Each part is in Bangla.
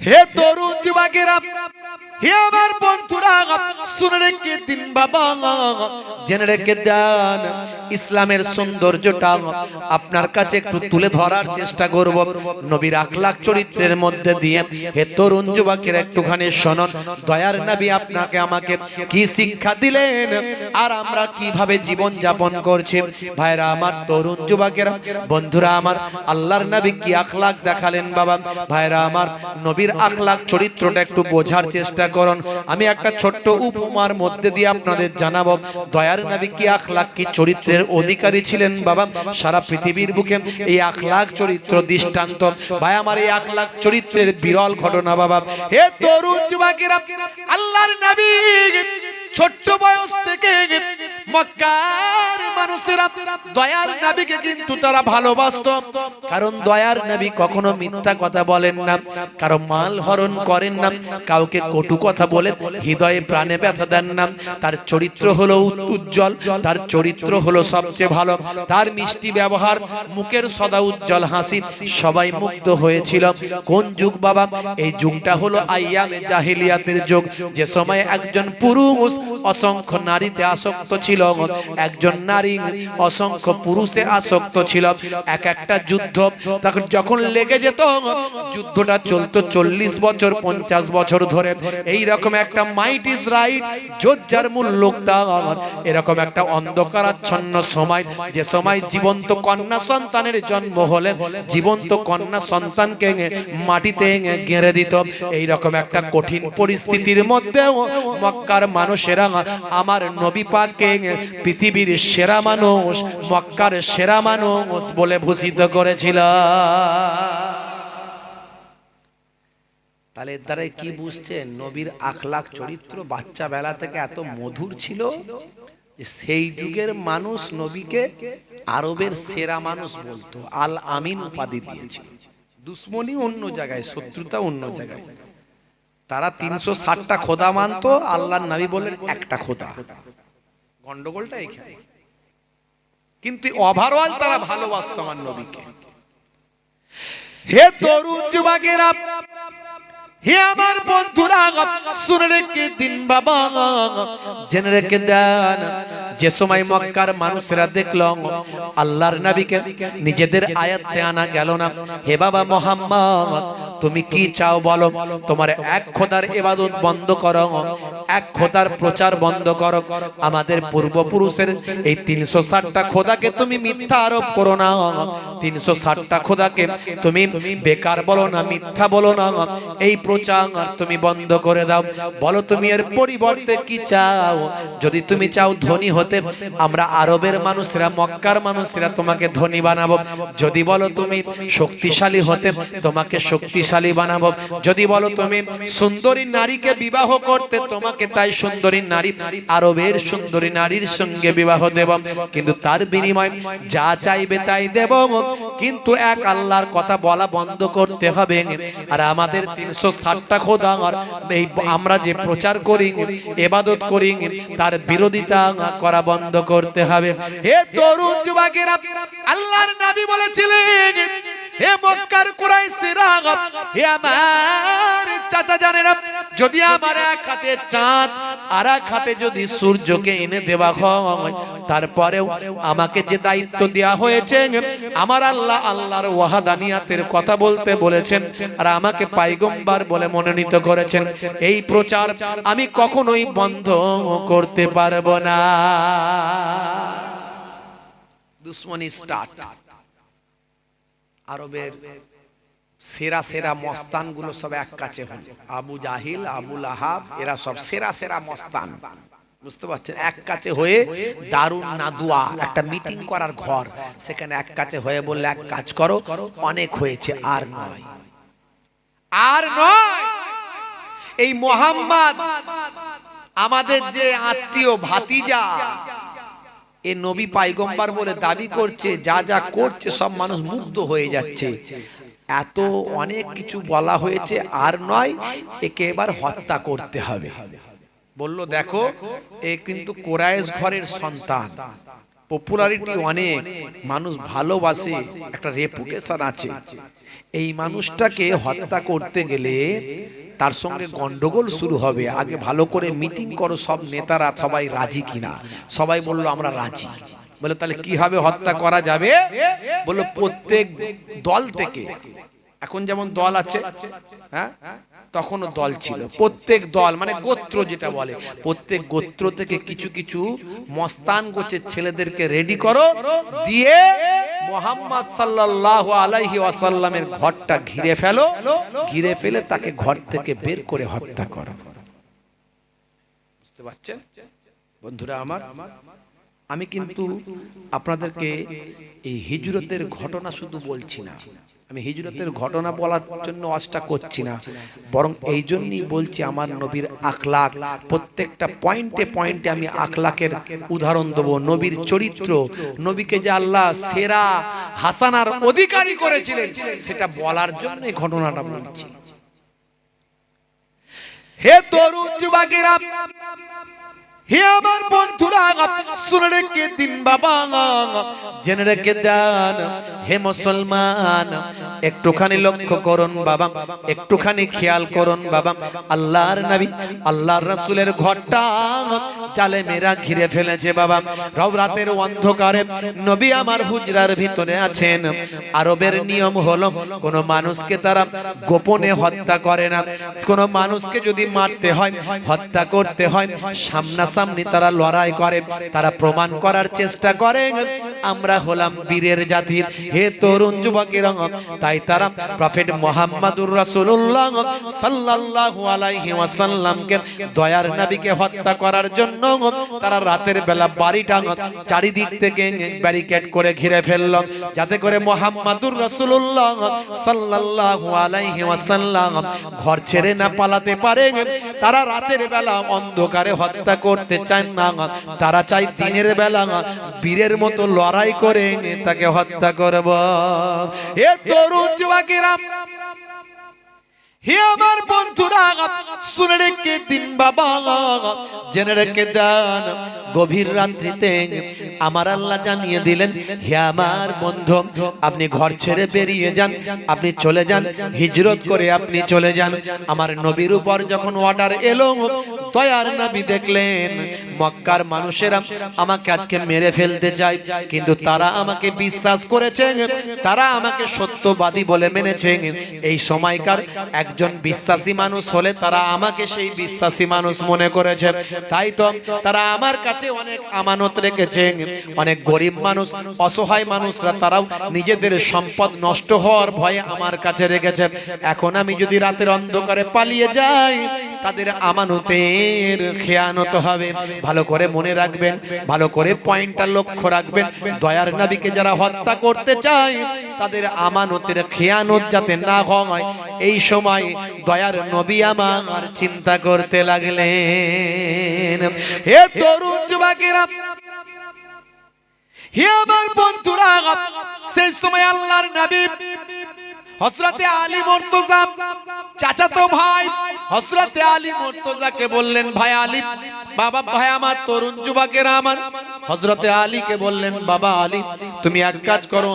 হে তরুণ যুবকেরা, হে আমার বন্ধুরা, শুনে রেখে দিন বাবা, জেনে রেখে দেন, ইসলামের সৌন্দর্যটা আপনার কাছে একটু তুলে ধরার চেষ্টা করব নবীর আখলাক চরিত্রের মধ্যে দিয়ে। হে তরুণ যুবকেরা, একটুখানি শুনুন, দয়ার নবী আপনাকে আমাকে কি শিক্ষা দিলেন আর আমরা কিভাবে জীবন যাপন করছি। ভাইরা আমার, তরুণ যুবকেরা, বন্ধুরা আমার, আল্লাহর নবী কি আখলাক দেখালেন বাবা। ভাইরা আমার, নবীর আখলাক চরিত্রটা একটু বোঝার চেষ্টা করুন। আমি একটা ছোট্ট উপমার মধ্যে দিয়ে আপনাদের জানাবো দয়ার নবী কি আখলাক, কি চরিত্রের অধিকারী ছিলেন বাবা। সারা পৃথিবীর বুকে এই আখলাক চরিত্র দৃষ্টান্ত। ভাই আমার, এই আখলাক চরিত্রের বিরল ঘটনা বাবা। হে তরুণ যুবকেরা, আল্লাহর নবী ছোট্ট বয়স থেকে মক্কার মানুষেরা দয়ার নবীকে কিন্তু তারা ভালোবাসতো, কারণ দয়ার নবী কখনো মিথ্যা কথা বলেন না, কারো মাল হরণ করেন না, কাউকে কটু কথা বলে হৃদয়ে প্রাণে ব্যথা দেন না। তার চরিত্র হলো উজ্জ্বল, তার চরিত্র হলো সবচেয়ে ভালো, তার মিষ্টি ব্যবহার, মুখের সদা উজ্জ্বল হাসি, সবাই মুগ্ধ হয়েছিল। কোন যুগ বাবা? এই যুগটা হলো আইয়ামে জাহিলিয়াতের যুগ, যে সময় একজন পুরুষ অসংখ্য নারীতে আসক্ত ছিল, একজন নারী অসংখ্য পুরুষে আসক্ত ছিল। এক একটা যুদ্ধ যখন লেগে যেত, যুদ্ধটা চলতো 40 বছর 50 বছর ধরে। এই রকম একটা মাইট ইজ রাইট, যোদ্ধার মূল লোকটা এরকম একটা অন্ধকারাচ্ছন্ন সময়, যে সময় জীবন্ত কন্যা সন্তানের জন্ম হলে জীবন্ত কন্যা সন্তানকে মাটিতে গেঁড়ে দিত। এই রকম একটা কঠিন পরিস্থিতির মধ্যেও মক্কার মানুষেরা আমার নবী পাককে পৃথিবীর সেরা মানুষ, মক্কার সেরা মানুষ বলে ভূষিত করেছিল। তাহলে দ্বারা কি বুঝছেন? নবীর আখলাক চরিত্র বাচ্চা বেলা থেকে এত মধুর ছিল যে সেই যুগের মানুষ নবীকে আরবের সেরা মানুষ বলতো, আল আমিন উপাধি দিয়েছিল। দুশ্মনী অন্য জায়গায়, শত্রুতা অন্য জায়গায়। তারা 360টা খোদা মানতো, আল্লাহর নবী বলেন একটা খোদা। গন্ডগোলটা এখানে। কিন্তু ওভারঅল তারা ভালোবাসতো আমার নবীকে। হে তরুণ যুবকেরা, হে আমার বন্ধুরা, শুনে রেখে দিন বাবা, জেনে রেখে দেন, যে সময় মক্কার মানুষেরা দেখলো আল্লাহর নবীকে নিজেদের আয়াতে আনা গেল না। হে বাবা মুহাম্মদ, তুমি কি চাও বলো? তোমার এক খোদার ইবাদত বন্ধ করো, এক খোদার প্রচার বন্ধ করো। আমাদের পূর্বপুরুষের এই 360টা খোদাকে তুমি মিথ্যা আরোপ করো না, 360টা খোদাকে তুমি বেকার বলো না, মিথ্যা বলো না। এই প্রচার তুমি বন্ধ করে দাও। বলো তুমি এর পরিবর্তে কি চাও? যদি তুমি চাও ধনী হতে, আমরা আরবের মানুষরা, মক্কার মানুষরা তোমাকে ধনী বানাবো। যদি বলো তুমি শক্তিশালী হতে, তোমাকে শক্তিশালী বানাবো। যদি বলো তুমি সুন্দরী নারীকে বিবাহ করতে, তোমাকে তাই সুন্দরী নারী, আরবের সুন্দরী নারীর সঙ্গে বিবাহ দেব। কিন্তু তার বিনিময়ে যা চাইবে তাই দেব, কিন্তু এক আল্লাহর কথা বলা বন্ধ করতে হবে। আর আমাদের 360টা খোদা এই আমরা যে প্রচার করি, ইবাদত করি, তার বিরোধিতা করা বন্ধ করতে হবে। হে তরুণ যুবকেরা, আল্লাহর নবী বলেছিলেন, হে মক্কার কুরাইশরা, হে আমার চাচা জানেরা, যদি আমার এক হাতে চাঁদ আর এক হাতে যদি সূর্যকে এনে দেওয়া হয়, তারপরেও আমাকে যে দায়িত্ব দেওয়া হয়েছে, আমার আল্লাহ আল্লাহর ওয়াহাদানিয়াতের কথা বলতে বলেছেন আর আমাকে পয়গম্বর বলে মনোনীত করেছেন, এই প্রচার আমি কখনোই বন্ধ করতে পারবো না। দুশ্মনী স্টার্ট। আরবের সেরা সেরা মস্তান গুলো সব এক কাছে হল। আবু জাহিল, আবু লাহাব, এরা সব সেরা সেরা মস্তান, বুঝতে পারছেন? এক কাছে হয়ে দারুন নাদুয়া, একটা মিটিং করার ঘর, সেখানে এক কাছে হয়ে বললে, এক কাজ করো, অনেক হয়েছে, আর নয়, আর নয়। এই মুহাম্মদ আমাদের যে আত্মীয় ভাতিজা, এ নবী পয়গম্বর বলে দাবি করছে, যা যা করছে সব মানুষ মুগ্ধ হয়ে যাচ্ছে। এত অনেক কিছু বলা হয়েছে, আর নয়, একে এবার হত্যা করতে হবে। বলল দেখো, এ কিন্তু কুরাইশ ঘরের সন্তান, পপুলারিটি অনেক, মানুষ ভালোবাসে, একটা রেপুটেশন আছে, এই মানুষটাকে হত্যা করতে গেলে তার সঙ্গে গন্ডগোল শুরু হবে। আগে ভালো করে মিটিং করো, সব নেতারা সবাই রাজি কিনা। সবাই বললো আমরা রাজি। বলে তাহলে কিভাবে হত্যা করা যাবে? বললো প্রত্যেক দল থেকে, এখন যেমন দল আছে, হ্যাঁ, তখনও দল ছিল, প্রত্যেক দল মানে গোত্র যেটা বলে, প্রত্যেক গোত্র থেকে কিছু কিছু মস্তান গোছের ছেলেদেরকে রেডি করো, দিয়ে মুহাম্মদ সাল্লাল্লাহু আলাইহি ওয়াসাল্লামের ঘরটা ঘিরে ফেলো, ঘিরে ফেলে তাকে ঘর থেকে বের করে হত্যা করো। বুঝতে পারছেন বন্ধুরা আমার? আমি কিন্তু আপনাদেরকে এই হিজরতের ঘটনা শুধু বলছি না, আমি হিজরতের ঘটনা বলার জন্য আশা করছি না, বরং এই জন্যই বলছি আমার নবীর আখলাক, প্রত্যেকটা পয়েন্টে পয়েন্টে আমি আখলাকের উদাহরণ দেবো, নবীর চরিত্র, নবীকে যে আল্লাহ সেরা হাসানার অধিকারী করেছিলেন সেটা বলার জন্য এই ঘটনাটা বলছি। হে তরুণ যুবকেরা, হে আমার বন্ধুরা, শুনে রেখে দিন বাবা, জেনে রেখে দেন হে মুসলমান, একটুখানি লক্ষ্য করুন বাবা, একটুখানি খেয়াল করুন বাবা। আল্লাহর নবী, আল্লাহর রাসূলের ঘরটা জালেমেরা ঘিরে ফেলেছে বাবা। রাতের অন্ধকারে নবী আমার হুজরার ভিতরে আছেন। আরবের নিয়ম হলো কোন মানুষকে তারা গোপনে হত্যা করে না, কোন মানুষকে যদি মারতে হয়, হত্যা করতে হয়, সামনাসামনি তারা লড়াই করে, তারা প্রমাণ করার চেষ্টা করে আমরা হলাম বীরের জাতি। হে তরুণ যুবকেরা, তাই তারা প্রফেট মুহাম্মদুর রাসূলুল্লাহ সাল্লাল্লাহু আলাইহি ওয়াসাল্লামকে, দয়ার নবীকে হত্যা করার জন্য তারা রাতের বেলা বাড়িটা চারিদিক থেকে ব্যারিকেড করে ঘিরে ফেলল, যাতে করে মুহাম্মদুর রাসূলুল্লাহ সাল্লাল্লাহু আলাইহি ওয়াসাল্লাম ঘর ছেড়ে না পালাতে পারে। তারা রাতের বেলা অন্ধকারে হত্যা করতে চায় না, তারা চায় দিনের বেলা বীরের মতো লড়াই করে তাকে হত্যা করব। এ তরুণ যুবকেরা, হে আমার বন্ধুরা, শুনে রেখে দিন বাবা, জেনে রেখে দেন, গভীর রাত্রিতে আমার আল্লাহ জানিয়ে দিলেন, হে আমার বন্ধু, আপনি ঘর ছেড়ে বেরিয়ে যান, আপনি চলে যান, হিজরত করে আপনি চলে যান। আমার নবীর উপর যখন অর্ডার এলো, দয়ার নবী দেখলেন মক্কার মানুষেরা আমাকে আজকে মেরে ফেলতে চায়, কিন্তু তারা আমাকে বিশ্বাস করেছে, তারা আমাকে সত্যবাদী বলে মেনেছে। এই সময়কার একজন বিশ্বাসী মানুষ হলে তারা আমাকে সেই বিশ্বাসী মানুষ মনে করেছে, তাই তো তারা আমার কাছে অনেক আমানত রেখেছে। অনেক গরিব মানুষ, অসহায় মানুষরা তারাও নিজেদের সম্পদ নষ্ট হওয়ার ভয়ে আমার কাছে রেখেছে। এখন আমি যদি রাতের অন্ধকারে পালিয়ে যাই, তাদের আমানতের খেয়ানত হবে। ভালো করে মনে রাখবেন, ভালো করে পয়েন্টটা লক্ষ্য রাখবেন, দয়ার নবীকে যারা হত্যা করতে চায় তাদের আমানতের খেয়ানত যাতে না হয়, এই সময় দয়ার নবী আমার চিন্তা করতে লাগলেন। হে তরুণ যুবকেরা, হে আমার বন্ধুরা, সেই সময় আল্লাহর নবী হযরতে আলী মুর্তজা, চাচাতো ভাই হযরতে আলী মুর্তজাকে বললেন, ভাই আলী, বাবা ভাই আমার তরুণ যুবকেরা আমার, হযরতে আলীকে বললেন, বাবা আলী, তুমি এক কাজ করো,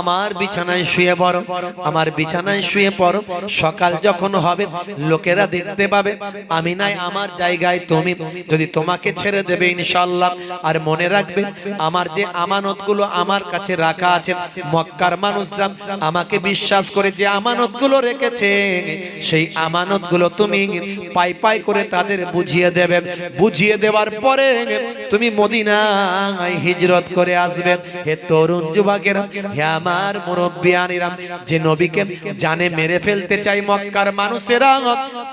আমার বিছানায় শুয়ে পড়ো, আমার বিছানায় শুয়ে পড়ো। সকাল যখন হবে লোকেরা দেখতে পাবে আমি নাই আমার জায়গায় তুমি, যদি তোমাকে ছেড়ে দেবে ইনশাআল্লাহ। আর মনে রাখবে আমার যে আমানতগুলো আমার কাছে রাখা আছে, মক্কার মানুষরা আমাকে বিশ্বাস করে যে আমানতগুলো রেখেছে, সেই আমানতগুলো তুমি পাই পাই করে তাদের বুঝিয়ে দেবে। বুঝিয়ে দেওয়ার পরে তুমি মদিনায় হিজরত করে আসবে। হে তরুণ যুবকেরা, হে আমার মুরব্বিয়ানিরা, যে নবীকে জানে মেরে ফেলতে চাই মক্কার মানুষেরা,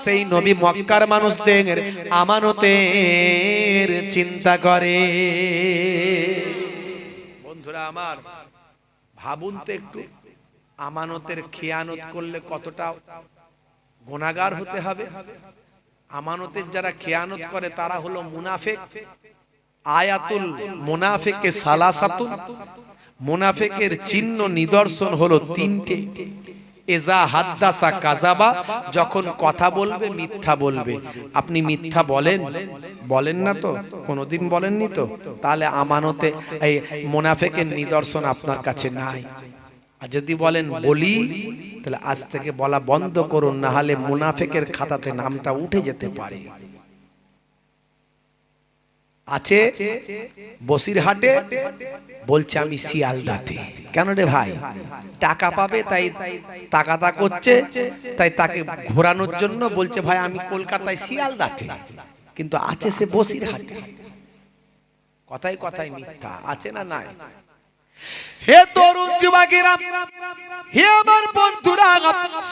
সেই নবী মক্কার মানুষদের আমানতের চিন্তা করে। বন্ধুরা আমার, ভাবুন তো একটু, আমানতের খেয়ানত করলে কতটা গুনাহগার হতে হবে। আমানতের যারা খেয়ানত করে তারা হলো মুনাফিক। আয়াতুল মুনাফিকে সালাসাতুন, মুনাফিকের চিহ্ন নিদর্শন হলো তিনটে। এজা হাদ্দাসা কাযাবা, যখন কথা বলবে মিথ্যা বলবে। আপনি মিথ্যা বলেন? বলেন না তো, কোনোদিন বলেননি তো। তাহলে আমানতে এই মুনাফিকের নিদর্শন আপনার কাছে নাই। আর যদি বলেন বলি, তাহলে আজ থেকে বলা বন্ধ করুন, না হলে মুনাফিকের খাতাতে নামটা উঠে যেতে পারে। আছে বসিরহাটে, বলছে আমি শিয়ালদাতে। কেন রে ভাই? টাকা পাবে তাই তাকাতা করছে, তাই তাকে ঘোরানোর জন্য বলছে ভাই আমি কলকাতায় শিয়ালদাতে, কিন্তু আছে সে বসিরহাটে। কথায় কথায় মিথ্যা। আছে না নাই? হে তরুণ যুবকেরা, হে আমার বন্ধুরা,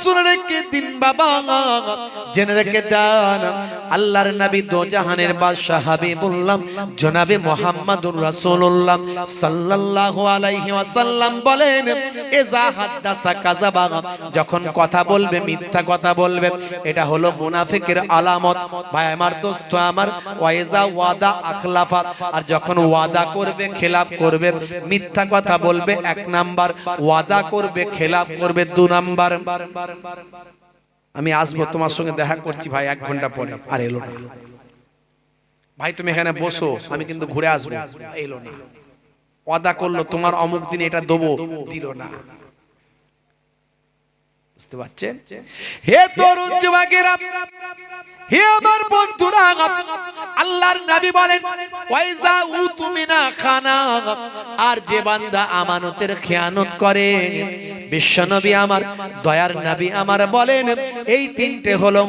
শুনে রেখে দিন বাবা, জেনে রেখে দেন, আল্লাহর নবী দো জাহানের বাদশা হাবিবুল্লাহ জনাবে মুহাম্মদুর রাসূলুল্লাহ সাল্লাল্লাহু আলাইহি ওয়াসাল্লাম বলেন, ইজা হাদ্দাসা কাযাবা, যখন কথা বলবে মিথ্যা কথা বলবে, এটা হলো মুনাফিকের আলামত। ভাই আমার, দোস্ত আমার, ওয়াইজা ওয়াদা আখলাফা, আর যখন ওয়াদা করবে খেলাফ করবে। মিথ্যা কথা বলবে 1 নাম্বার, ওয়াদা করবে খেলাফ করবে 2 নাম্বার। আমি আসবো তোমার সঙ্গে দেখা করছি ভাই 1 ঘন্টা পরে, আর এলো না। ভাই তুমি এখানে বসো, আমি কিন্তু ঘুরে আসবো, এলো না। ওয়াদা করলো তোমার অমুক দিন এটা দেবো, দিল না। বুঝতে পারছেন? হে তরুণ যুবকেরা, হে আমার বন্ধুরা, আল্লাহর নবী বলেন ওয়াইজা উতুমিনা খানা, আর যে বান্দা আমানতের খেয়ানত করে, বিশ্বনবী আমার, দয়ার নবী আমার বলেন এই 3টে হলো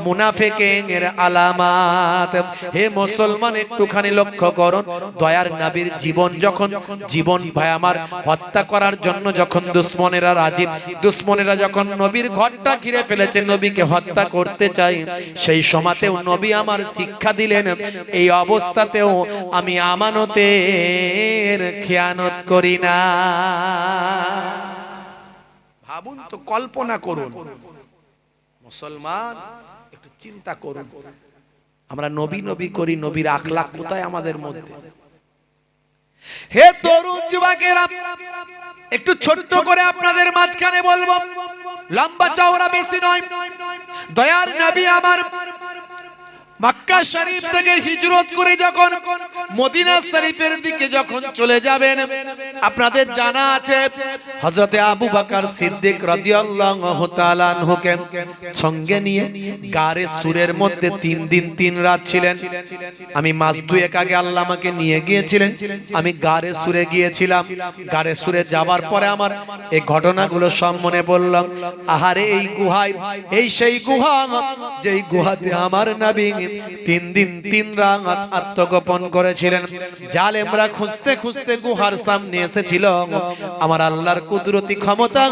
মুনাফিকের আলামত। হে মুসলমান, একটুখানি লক্ষ্য করুন, দয়ার নবীর জীবন যখন ভাই আমার হত্যা করার জন্য যখন দুশমনেরা রাজি, দুশমনেরা যখন নবীর ঘরটা ঘিরে ফেলেছে, নবীকে হত্যা করতে চাই, সেই সময়তেও নবী আমার শিক্ষা দিলেন, এই অবস্থাতেও আমি আমানতের খেয়ানত করি না। ভাবুন তো, কল্পনা করুন, মুসলমান একটু চিন্তা করুন, আমরা নবী নবী করি, নবীর আখলাক কোথায় আমাদের মধ্যে? হে তরুণ যুবকেরা, একটু ছোট্ট করে আপনাদের মাঝখানে বলবো, লম্বা চওড়া বেশি নয়। দয়ার নবী আমার মক্কা শরীফ থেকে হিজরত করে যখন মদিনা শরীফের দিকে যখন চলে যাবেন, আপনাদের জানা আছে হযরতে আবু বকর সিদ্দিক রাদিয়াল্লাহু তাআলা আনহুকে সঙ্গে নিয়ে গারে সুরের মধ্যে 3 দিন 3 রাত ছিলেন। আমি মাস 2 আগে আল্লাহ আমাকে নিয়ে গিয়েছিলেন, আমি গারে সুরে গিয়েছিলাম। গারে সুরে যাবার পরে আমার এই ঘটনাগুলো সব মনে পড়লাম। আহারে এই গুহায়, এই সেই গুহা যেই গুহাতে আমার নবী 3 দিন 3 রাত আত্মগোপন করেছিলেন। জালেমরা খুঁজতে খুঁজতে গুহার সামনে এসেছিল। আমার আল্লাহর কুদরতি ক্ষমতা,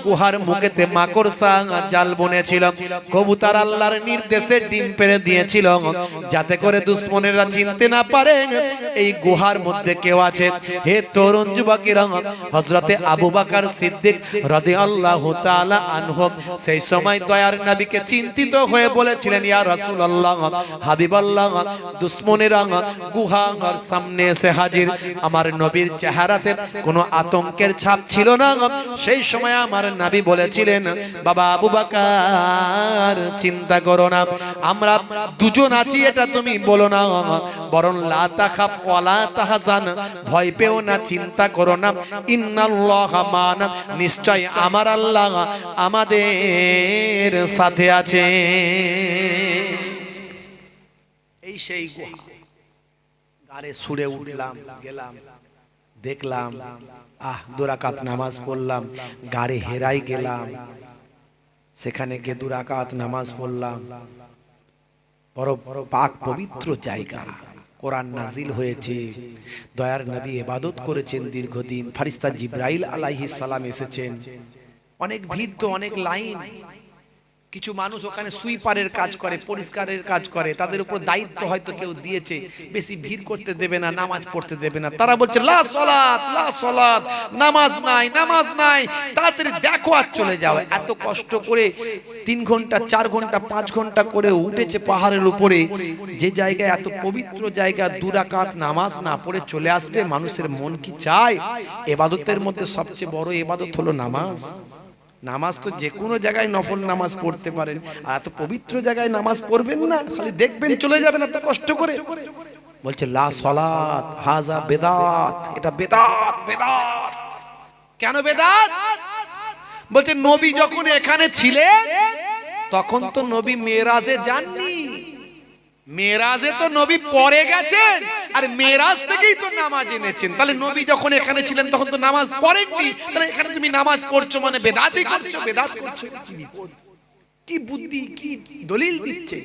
গুহার মুখেতে মাকড়সা জাল বুনেছিল। কবুতর আল্লাহর নির্দেশে ডিম পেড়ে দিয়েছিল, যাতে করে দুশমনেরা চিনতে না পারে এই গুহার মধ্যে কেউ আছে। হে তরুণ যুবকেরা, হযরতে আবু বকর সিদ্দিক রাদিয়াল্লাহু তাআলা আনহু সেই সময় দয়ার নবীকে চিন্তিত হয়ে বলেছিলেন, ইয়া রাসূলুল্লাহ, হাবিবাল্লাহ, দুশমনেরা গুহার সামনে এসে হাজির। আমার নবীর চেহারাতে কোনো আতঙ্কের ছাপ ছিল না। সেই সময় আমার নবী বলেছিলেন, বাবা আবু বকর, চিন্তা করো না, আমরা দুজন আছি, এটা তুমি বলো না, বরং লা তাখাফ ওয়ালা তাহজান, ভয় পেও না, চিন্তা করো না, ইন্নাল্লাহা মা'না, নিশ্চয় আমার আল্লাহ আমাদের সাথে আছে। এই সেই গুহা, গারে সুরে উঠলাম, গেলাম, দেখলাম, 2 রাকাত নামাজ পড়লাম। গারে হেরাই গেলাম, সেখানে গিয়ে 2 রাকাত নামাজ পড়লাম। বড় পাক পবিত্র জায়গা, কোরআন নাজিল হয়েছে, দয়ার নবী ইবাদত করেছেন দীর্ঘদিন, ফেরেশতা জিবরাইল আলাইহিস সালাম এসেছেন। অনেক ভিড় তো, অনেক লাইন। কিছু মানুষ ওখানে সুইপারের কাজ করে, পরিষ্কারের কাজ করে, তাদের উপর দায়িত্ব হয়তো কেউ দিয়েছে, বেশি ভিড় করতে দেবে না, নামাজ পড়তে দেবে না। তারা বলছে লা সালাত, লা সালাত, নামাজ নাই, নামাজ নাই, তাড়াতাড়ি দেখো আর চলে যাও। এত কষ্ট করে 3 ঘন্টা 4 ঘন্টা 5 ঘন্টা করে উঠেছে পাহাড়ের উপরে, যে জায়গায় এত পবিত্র জায়গা, 2 রাকাত নামাজ না পড়ে চলে আসবে। মানুষের মন কি চায়? ইবাদতের মধ্যে সবচেয়ে বড় ইবাদত হলো নামাজ। নামাজ তো যে কোনো জায়গায় নফল নামাজ পড়তে পারেন, আর এত পবিত্র জায়গায় নামাজ পড়বেন না, খালি দেখবেন চলে যাবেন এত কষ্ট করে। বলছে লা সলাত হাজা বেদাত, এটা বেদাত। বেদাত কেন বেদাত? বলছে নবী যখন এখানে ছিলেন তখন তো নবী মেরাজে যাননি, মেরাজে তো নবী পরে গেছেন, আর মেরাজ থেকেই তো নামাজ এনেছেন। তাহলে নবী যখন এখানে ছিলেন তখন তো নামাজ পড়েননি, তাহলে এখানে তুমি নামাজ পড়ছো মানে বেদাতই করছো। বেদাত করছো, কি বিপদ, কি বুদ্ধি, কি দলিল দিচ্ছে।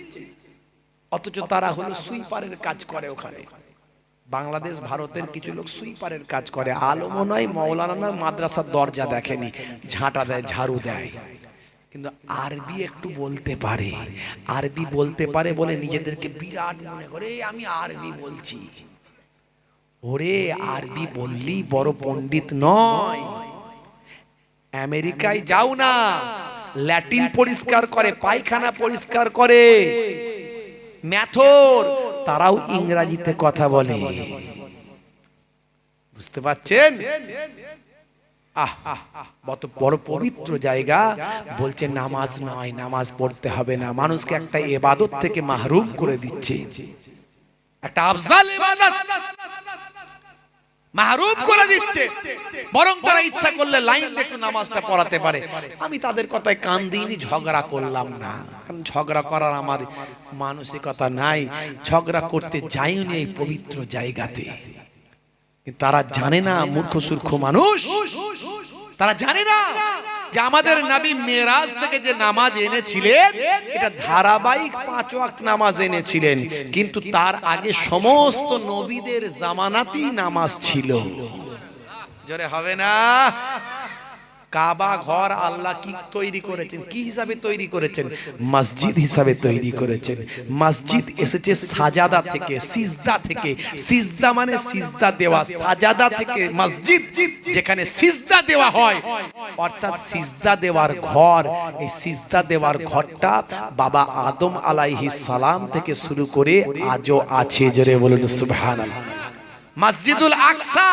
অথচ তারা হলো সুইপারের কাজ করে ওখানে। বাংলাদেশ ভারতের কিছু লোক সুইপারের কাজ করে, আলমও নয়, মাওলানা নয়, মাদ্রাসার দরজা দেখেনি, ঝাঁটা দেয়, ঝাড়ু দেয়, কিন্তু আরবি একটু বলতে পারে। আরবি বলতে পারে বলে নিজেদেরকে বিরাট মনে করে, আমি আরবি বলছি। ওরে আরবি বললি বড় পণ্ডিত নয়। আমেরিকায় যাও না, ল্যাটিন পরিষ্কার করে, পায়খানা পরিষ্কার করে, মেথর, তারাও ইংরেজিতে কথা বলে। বুঝতে পারছেন? বড় পবিত্র জায়গা, বলছে নামাজ নয়, নামাজ পড়তে হবে না। মানুষকে একটা ইবাদত থেকে মাহরুম করে দিচ্ছে, একটা আফজাল ইবাদত মাহরুম করে দিচ্ছে। বরং তারা ইচ্ছা করলে লাইন দেখে নামাজটা পড়াতে পারে। আমি তাদের কথায় কান দিইনি, ঝগড়া করলাম না, কারণ ঝগড়া করার আমার মানসিকতা নাই, ঝগড়া করতে যাইনি এই পবিত্র জায়গাতে। তারা জানে না, মূর্খ সূর্খ মানুষ, তারা জানে না যে আমাদের নবী মেরাজ থেকে যে নামাজ এনেছিলেন এটা ধারাবাহিক 5 ওয়াক্ত নামাজ এনেছিলেন, কিন্তু তার আগে সমস্ত নবীদের জামানাতেই নামাজ ছিল। জোরে হবে না? কাবা ঘর আল্লাহ কি তৈরি করেছেন, কি হিসাবে তৈরি করেছেন? মসজিদ হিসাবে তৈরি করেছেন। মসজিদ এসেছে সাজাদা থেকে, সিজদা থেকে। সিজদা মানে সিজদা দেওয়া, সাজাদা থেকে মসজিদ, যেখানে সিজদা দেওয়া হয়, অর্থাৎ সিজদা দেওয়ার ঘর। এই সিজদা দেওয়ার ঘরটা বাবা আদম আলাইহিস সালাম থেকে শুরু করে আজও আছে। জোরে বলুন সুবহানাল্লাহ। মসজিদুল আকসা,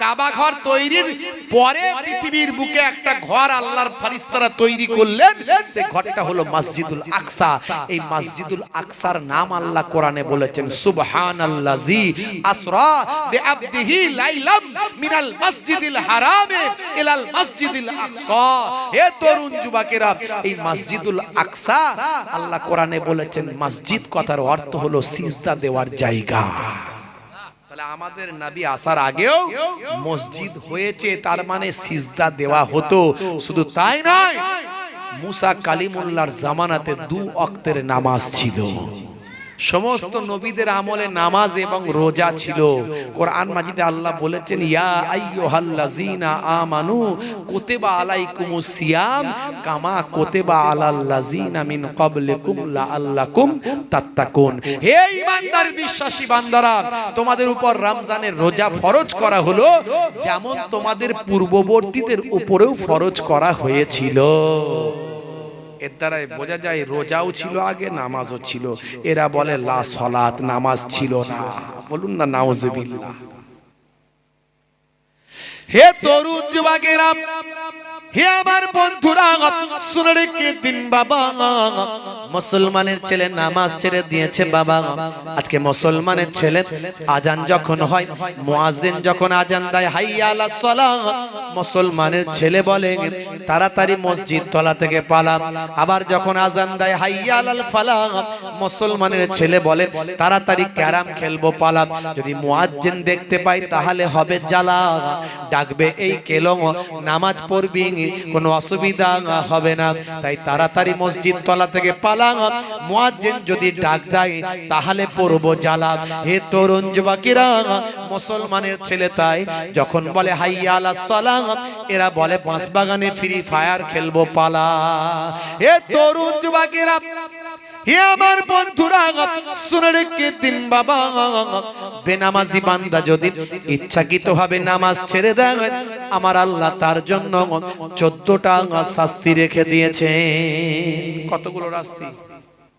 কাবা ঘর তৈরির পরে পৃথিবীর বুকে একটা ঘর আল্লাহর ফেরেশতারা তৈরি করলেন, সেই ঘরটা হলো মসজিদুল আকসা। এই মসজিদুল আকসার নাম আল্লাহ কোরআনে বলেছেন সুবহানাল্লাযী আসরা বিআবদিহি লাইলাম মিনাল মসজিদিল হারামে ইলাল মসজিদিল আকসা। হে তরুণ যুবকেরা, এই মসজিদুল আকসা আল্লাহ কোরআনে বলেছেন, মসজিদ কথার অর্থ হলো সিজদা দেওয়ার জায়গা। তাহলে আমাদের নবী আসার আগেও মসজিদ হয়েছে, তার মানে সিজদা দেওয়া হতো। শুধু তাই নয়, মুসা কালিমুল্লাহর জামানাতে 2 ওয়াক্তের নামাজ ছিল। সমস্ত নবীদের আমলে নামাজ এবং রোজা ছিল। কোরআন মাজিদে আল্লাহ বলেছেন, ইয়া আইয়ুহাল্লাযীনা আমানু কুতিবা আলাইকুমুস সিয়াম কামা কুতিবা আলাল্লাযীনা মিন ক্বাবলিকুম লাআল্লাকুম তাত্তাকুন। হে ঈমানদার বিশ্বাসী বান্দারা, তোমাদের উপর রমজানের রোজা ফরজ করা হলো, যেমন তোমাদের পূর্ববর্তীদের উপরেও ফরজ করা হয়েছিল। এর দ্বারাই বোঝা যায় রোজাও ছিল আগে, নামাজও ছিল। এরা বলে লা সলাত, নামাজ ছিল না। বলুন না নাউজুবিল্লাহ। হে তরুণ যুবকেরা, হে আমার বন্ধুরা, শুনে রেখে দিন বাবা, মুসলমানের ছেলে নামাজ ছেড়ে দিয়েছে বাবা। আজকে মুসলমানের ছেলে আজান যখন হয়, মুয়াজ্জিন যখন আজান দেয় হাইয়া আলাস সালাহ, মুসলমানের ছেলে বলে তাড়াতাড়ি মসজিদ তলা থেকে পালা। আবার যখন আজান দেয় হাইয়া আলাল ফালাহ, মুসলমানের ছেলে বলে তাড়াতাড়ি ক্যারাম খেলবো পালা। যদি মুয়াজ্জিন দেখতে পাই তাহলে হবে জ্বালা, ডাকবে এই কেলো নামাজ পড়বি, কোনো অসুবিধা হবে না, তাই তাড়াতাড়ি মসজিদ তলা থেকে পালা। মুয়াজ্জিন যদি ডাক দেয় তাহলে পড়বো জ্বালা। হে তরুণ যুবকেরা, মুসলমানের ছেলে তাই যখন বলে হাইয়া আলাস সালাহ, এরা বলে বাঁশবাগানে ফ্রি ফায়ার খেলবো পালা। হে তরুণ যুবকেরা, হে আমার বন্ধুরা, শুনে রেখে দিন বাবা, বেনামাজি বান্দা যদি ইচ্ছাকৃতভাবে নামাজ ছেড়ে দেয়, আমার আল্লাহ তার জন্য 14টা শাস্তি রেখে দিয়েছে। কতগুলো শাস্তি?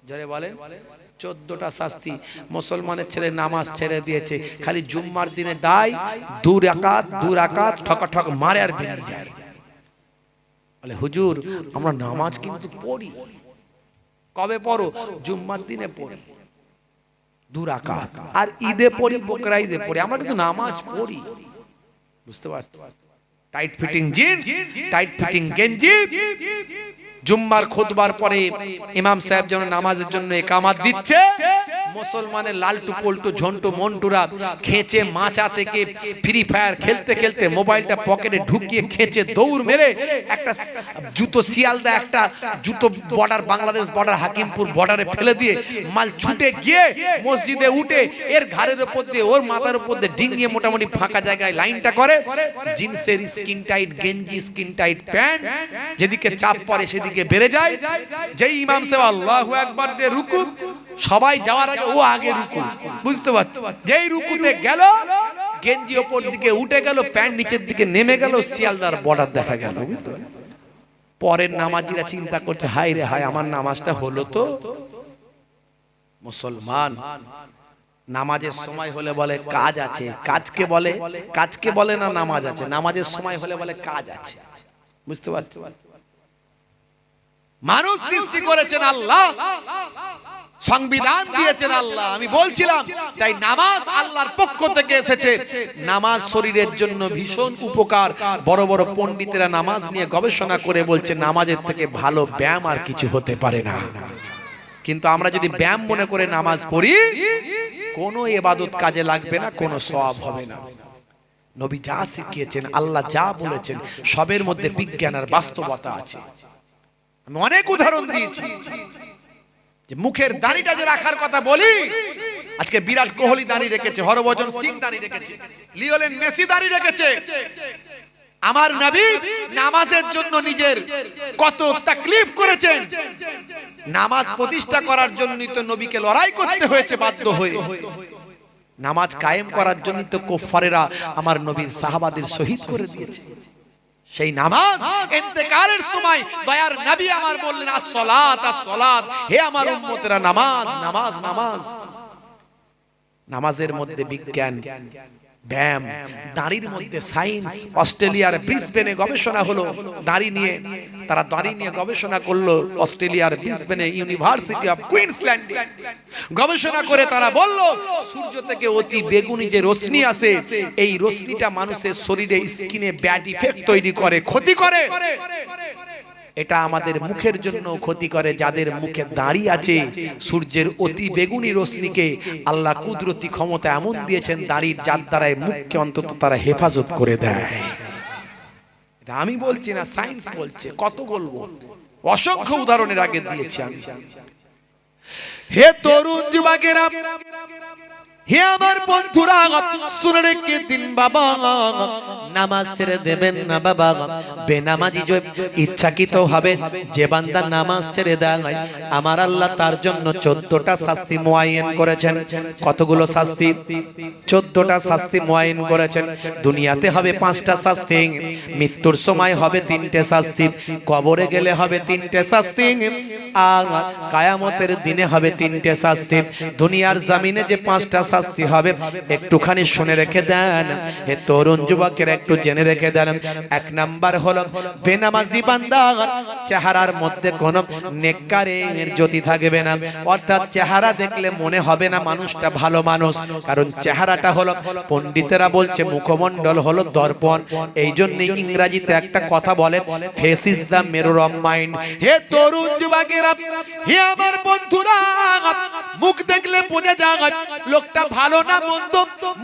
যারা বলেন 14টা শাস্তি। মুসলমানের ছেলে নামাজ ছেড়ে দিয়েছে, খালি জুম্মার দিনে দায় 2 রাকাত ঠক ঠক মারে আর বেরিয়ে যায়। বলে হুজুর আমরা নামাজ কিন্তু পড়ি। কবে পড়ো? জুম্মার দিনে পড়ি 2 রাকাত, আর ঈদে পড়ি, বকরা ঈদে পড়ি, আমরা কিন্তু নামাজ পড়ি। বুঝতে পারছো? Tight fitting jeans, tight fitting গেঞ্জি, জুম্মার খুতবার পরে ইমাম সাহেব যেন নামাজের জন্য ইকামত দিচ্ছে, মুসলমানের লালটু পল্টু ঝন্টু মন্টুরা খেঁচে মাচা থেকে ফ্রি ফায়ার খেলতে খেলতে মোবাইলটা পকেটে ঢুকিয়ে খেঁচে দৌড় মেরে একটা জুতো শিয়ালদা একটা জুতো বর্ডার, বাংলাদেশ বর্ডার, হাকিমপুর বর্ডারে ফেলে দিয়ে মাল ছুটে গিয়ে মসজিদে উঠে এর ঘাড়ের উপর দিয়ে ওর মাথার উপর দিয়ে ডিঙিয়ে মোটামুটি ফাঁকা জায়গায় লাইনটা করে, জিন্সের স্কিন টাইট গেঞ্জি, স্কিন টাইট প্যান্ট, যেদিকে চাপ পড়ে সেদিকে বেড়ে যায়। যেই ইমাম সাহেব আল্লাহু আকবার দিয়ে রুকু, সবাই যাওয়ার আগে ও আগে রুকু। বুঝতে পারছো? যেই রুকুতে গেল, গেঞ্জি ওপর দিকে উঠে গেল, প্যান্ট নিচের দিকে নেমে গেল, শিয়ালদার বর্ডার দেখা গেল। পরের নামাজিরা চিন্তা করছে, হাই রে হাই, আমার নামাজটা হলো তো। মুসলমান নামাজের সময় হলে বলে কাজ আছে, কাজকে বলে, কাজকে বলে না নামাজ আছে। নামাজের সময় হলে বলে কাজ আছে। বুঝতে পারছো? মানুষ সৃষ্টি করেছেন আল্লাহ, সংবিধান দিয়েছেন আল্লাহ। আমি বলছিলাম তাই নামাজ আল্লাহর পক্ষ থেকে এসেছে। নামাজ শরীরের জন্য ভীষণ উপকার। বড় বড় পণ্ডিতেরা নামাজ নিয়ে গবেষণা করে বলছে নামাজের থেকে ভালো ব্যায়াম আর কিছু হতে পারে না। কিন্তু আমরা যদি ব্যায়াম মনে করে নামাজ পড়ি, কোনো ইবাদত কাজে লাগবে না, কোনো সওয়াব হবে না। নবী যা শিখিয়েছেন, আল্লাহ যা বলেছেন, সবের মধ্যে বিজ্ঞান আর বাস্তবতা আছে। আমি অনেক উদাহরণ দিয়েছি। যে মুখের দাড়িটা যে রাখার কথা বলি, আজকে বিরাট কোহলি দাড়ি রেখেছে, হরভজন সিং দাড়ি রেখেছে, লিওনেল মেসি দাড়ি রেখেছে। আমার নবী নামাজের জন্য নিজের কত তাকলিফ করেছেন। নামাজ প্রতিষ্ঠা করার জন্যই তো নবীকে লড়াই করতে হয়েছে বাধ্য হয়ে। নামাজ কায়েম করার জন্যই তো কুফারেরা আমার নবীর সাহাবাদের শহীদ করে দিয়েছে। সেই নামাজ ইন্তেকালের সময় দয়ার নবী আমার বললেন, আস-সালাত আস-সালাত, হে আমার উম্মতেরা নামাজ নামাজ নামাজ। নামাজের মধ্যে বিজ্ঞান, ব্যায়াম, দাড়ির মধ্যে সায়েন্স। অস্ট্রেলিয়ার ব্রিসবেনে গবেষণা হলো দাড়ি নিয়ে, তারা দাড়ি নিয়ে গবেষণা করলো। অস্ট্রেলিয়ার ব্রিসবেনে ইউনিভার্সিটি অফ কুইন্সল্যান্ডে গবেষণা করে তারা বলল, সূর্য থেকে অতি বেগুনি যে রশ্মি আসে, এই রশ্মিটা মানুষের শরীরে স্কিনে ব্যাড ইফেক্ট তৈরি করে, ক্ষতি করে। এটা আমাদের মুখের জন্য ক্ষতি করে। যাদের মুখে দাড়ি আছে, সূর্যের অতি বেগুনি রশ্মিকে আল্লাহ কুদরতি ক্ষমতা এমন দিয়েছেন, দাড়ির যার দ্বারায় মুখকে অন্তত তারা হেফাজত করে দেয়। এটা আমি বলছি না, সায়েন্স বলছে। কত বলবো, অসংখ্য উদাহরণের আগে দিয়েছি আমি। হে তরুণ যুবকেরা, হে আমার বন্ধুরা, শুনে রেখে দিন বাবা, নামাজ ছেড়ে দেবেন না বাবা। বেনামাজি যে ইচ্ছাকৃত হবে, যে বান্দা নামাজ ছেড়ে দেয়, আমার আল্লাহ তার জন্য 14টা শাস্তি মুআয়্যান করেছেন। কতগুলো শাস্তি? 14টা শাস্তি মুআয়্যান করেছেন। দুনিয়াতে হবে 5টা শাস্তি, মৃত্যুর সময় হবে 3টে শাস্তি, কবরে গেলে হবে 3টে শাস্তি, আর কিয়ামতের দিনে হবে 3টে শাস্তি। দুনিয়ার জমিনে যে 5টা শাস্তি হবে, একটুখানি শুনে রেখে দেন। হে তরুণ যুবকের, একটু জেনে রেখে দেন। 1 নাম্বার হলো বেনামাজি বান্দার চেহারার মধ্যে কোনো নেককারের জ্যোতি থাকবে না। অর্থাৎ চেহারা দেখলে মনে হবে না মানুষটা ভালো মানুষ, কারণ চেহারাটা হলো, পণ্ডিতেরা বলছে মুখমণ্ডল হলো দর্পণ। এই জন্য ইংরেজিতে একটা কথা বলে, face is the mirror of mind. হে তরুণ যুবকেরা, হে আমার বন্ধুরা, মুখ দেখলে বোঝা যায় লোকটা ভালো না মন্দ,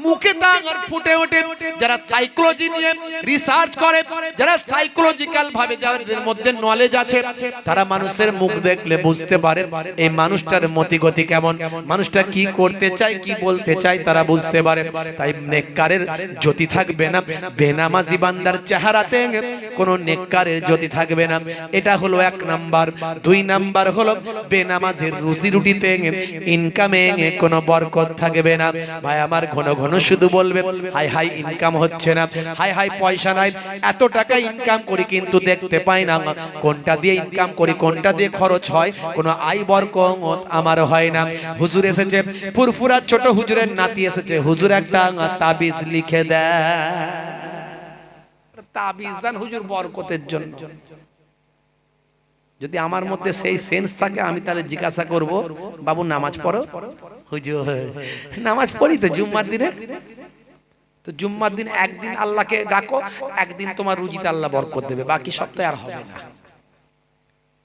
মুখে তার ফুটে ওঠে। যারা সাইকোলজি নিয়ে রিসার্চ করে, যারা সাইকোলজিক্যাল ভাবে যাদের মধ্যে নলেজ আছে, তারা মানুষের মুখ দেখলে বুঝতে পারে এই মানুষটার মতিগতি কেমন, মানুষটা কি করতে চায়, কি বলতে চায়, তারা বুঝতে পারে। তাই নেককারের জ্যোতি থাকবে না, বেনামাজি বান্দার চেহারাতে কোনো নেককারের জ্যোতি থাকবে না। এটা হলো 1 নাম্বার। 2 নাম্বার হলো বেনামাজির রুজি রুটিতে, ইনকামে কোনো বরকত থাকবে না। ভাই আমার ঘন ঘন শুধু বলবে, হাই হাই ইনকাম হচ্ছে না, হাই হাই পয়সা নাই, এত টাকা ইনকাম করি কিন্তু দেখতে পাই না, কোনটা দিয়ে ইনকাম করি, কোনটা দিয়ে খরচ হয়, কোনো আয় বরকত আমার হয় না। হুজুর এসেছে, ফুরফুরা ছোট হুজুরের নাতি এসেছে, হুজুর একটা তাবিজ লিখে দেয়। তাবিজ দান হুজুর বরকতের জন্য। যদি আমার মধ্যে সেই সেন্স থাকে আমি তাহলে জিজ্ঞাসা করব, বাবু নামাজ পড়ো? হুজুর নামাজ পড়ি তো জুম্মার দিনে। তো জুম্মার দিন একদিন আল্লাহকে ডাকো, একদিন তোমার রুজিতে আল্লাহ বরকত দেবে, বাকি সপ্তাহে আর হবে না।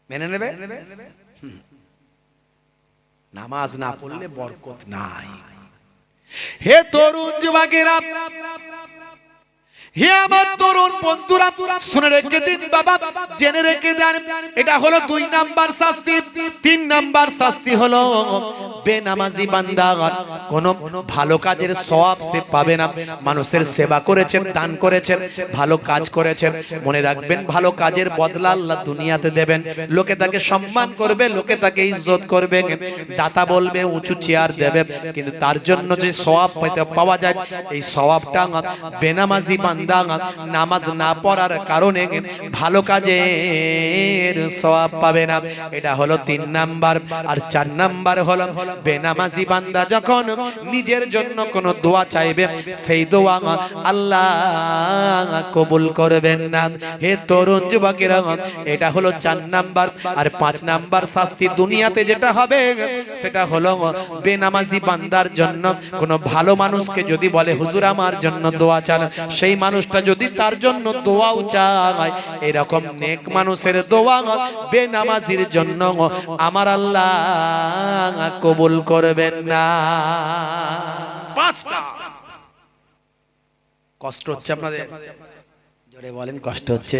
মেনে নেবে? নামাজ না পড়লে বরকত নাই। হে তরুণ যুবকেরা, হে আমার তরুণ বন্ধুরা, শুনে রেখে দিন বাবা, জেনে রেখে দেন, এটা হলো 2 নাম্বার শাস্তি। 3 নাম্বার শাস্তি হলো বেনামাজি বান্দা কোন ভালো কাজের সওয়াব সে পাবে না। মানুষের সেবা করেছেন, দান করেছেন, ভালো কাজ করেছেন, মনে রাখবেন ভালো কাজের বদলা আল্লাহ দুনিয়াতে দেবেন। লোকে তাকে সম্মান করবে, লোকে তাকে ইজ্জত করবে, দাতা বলবে, উঁচু চেয়ার দেবে, কিন্তু তার জন্য যে সওয়াব পাওয়া যায়, এই সওয়াবটা বেনামাজি বান্দা নামাজ না পড়ার কারণে ভালো কাজের সওয়াব পাবে না। এটা হলো 3 নাম্বার। আর 4 নাম্বার হলো বেনামাজি বান্দা যখন নিজের জন্য কোনো দোয়া চাইবে, সেই দোয়া আল্লাহ কবুল করবেন না। হে তরুণ যুবকেরা, এটা হলো 4 নাম্বার। আর 5 নাম্বার শাস্তি দুনিয়াতে যেটা হবে, সেটা হলো বেনামাজি বান্দার জন্য কোনো ভালো মানুষকে যদি বলে হুজুর আমার জন্য দোয়া চান, সেই মানুষটা যদি তার জন্য দোয়াও চায়, এরকম নেক মানুষের দোয়া বেনামাজির জন্য আমার আল্লাহ কবুল করবেন না। 5টা। কষ্ট হচ্ছে আপনাদের? জোরে বলেন কষ্ট হচ্ছে?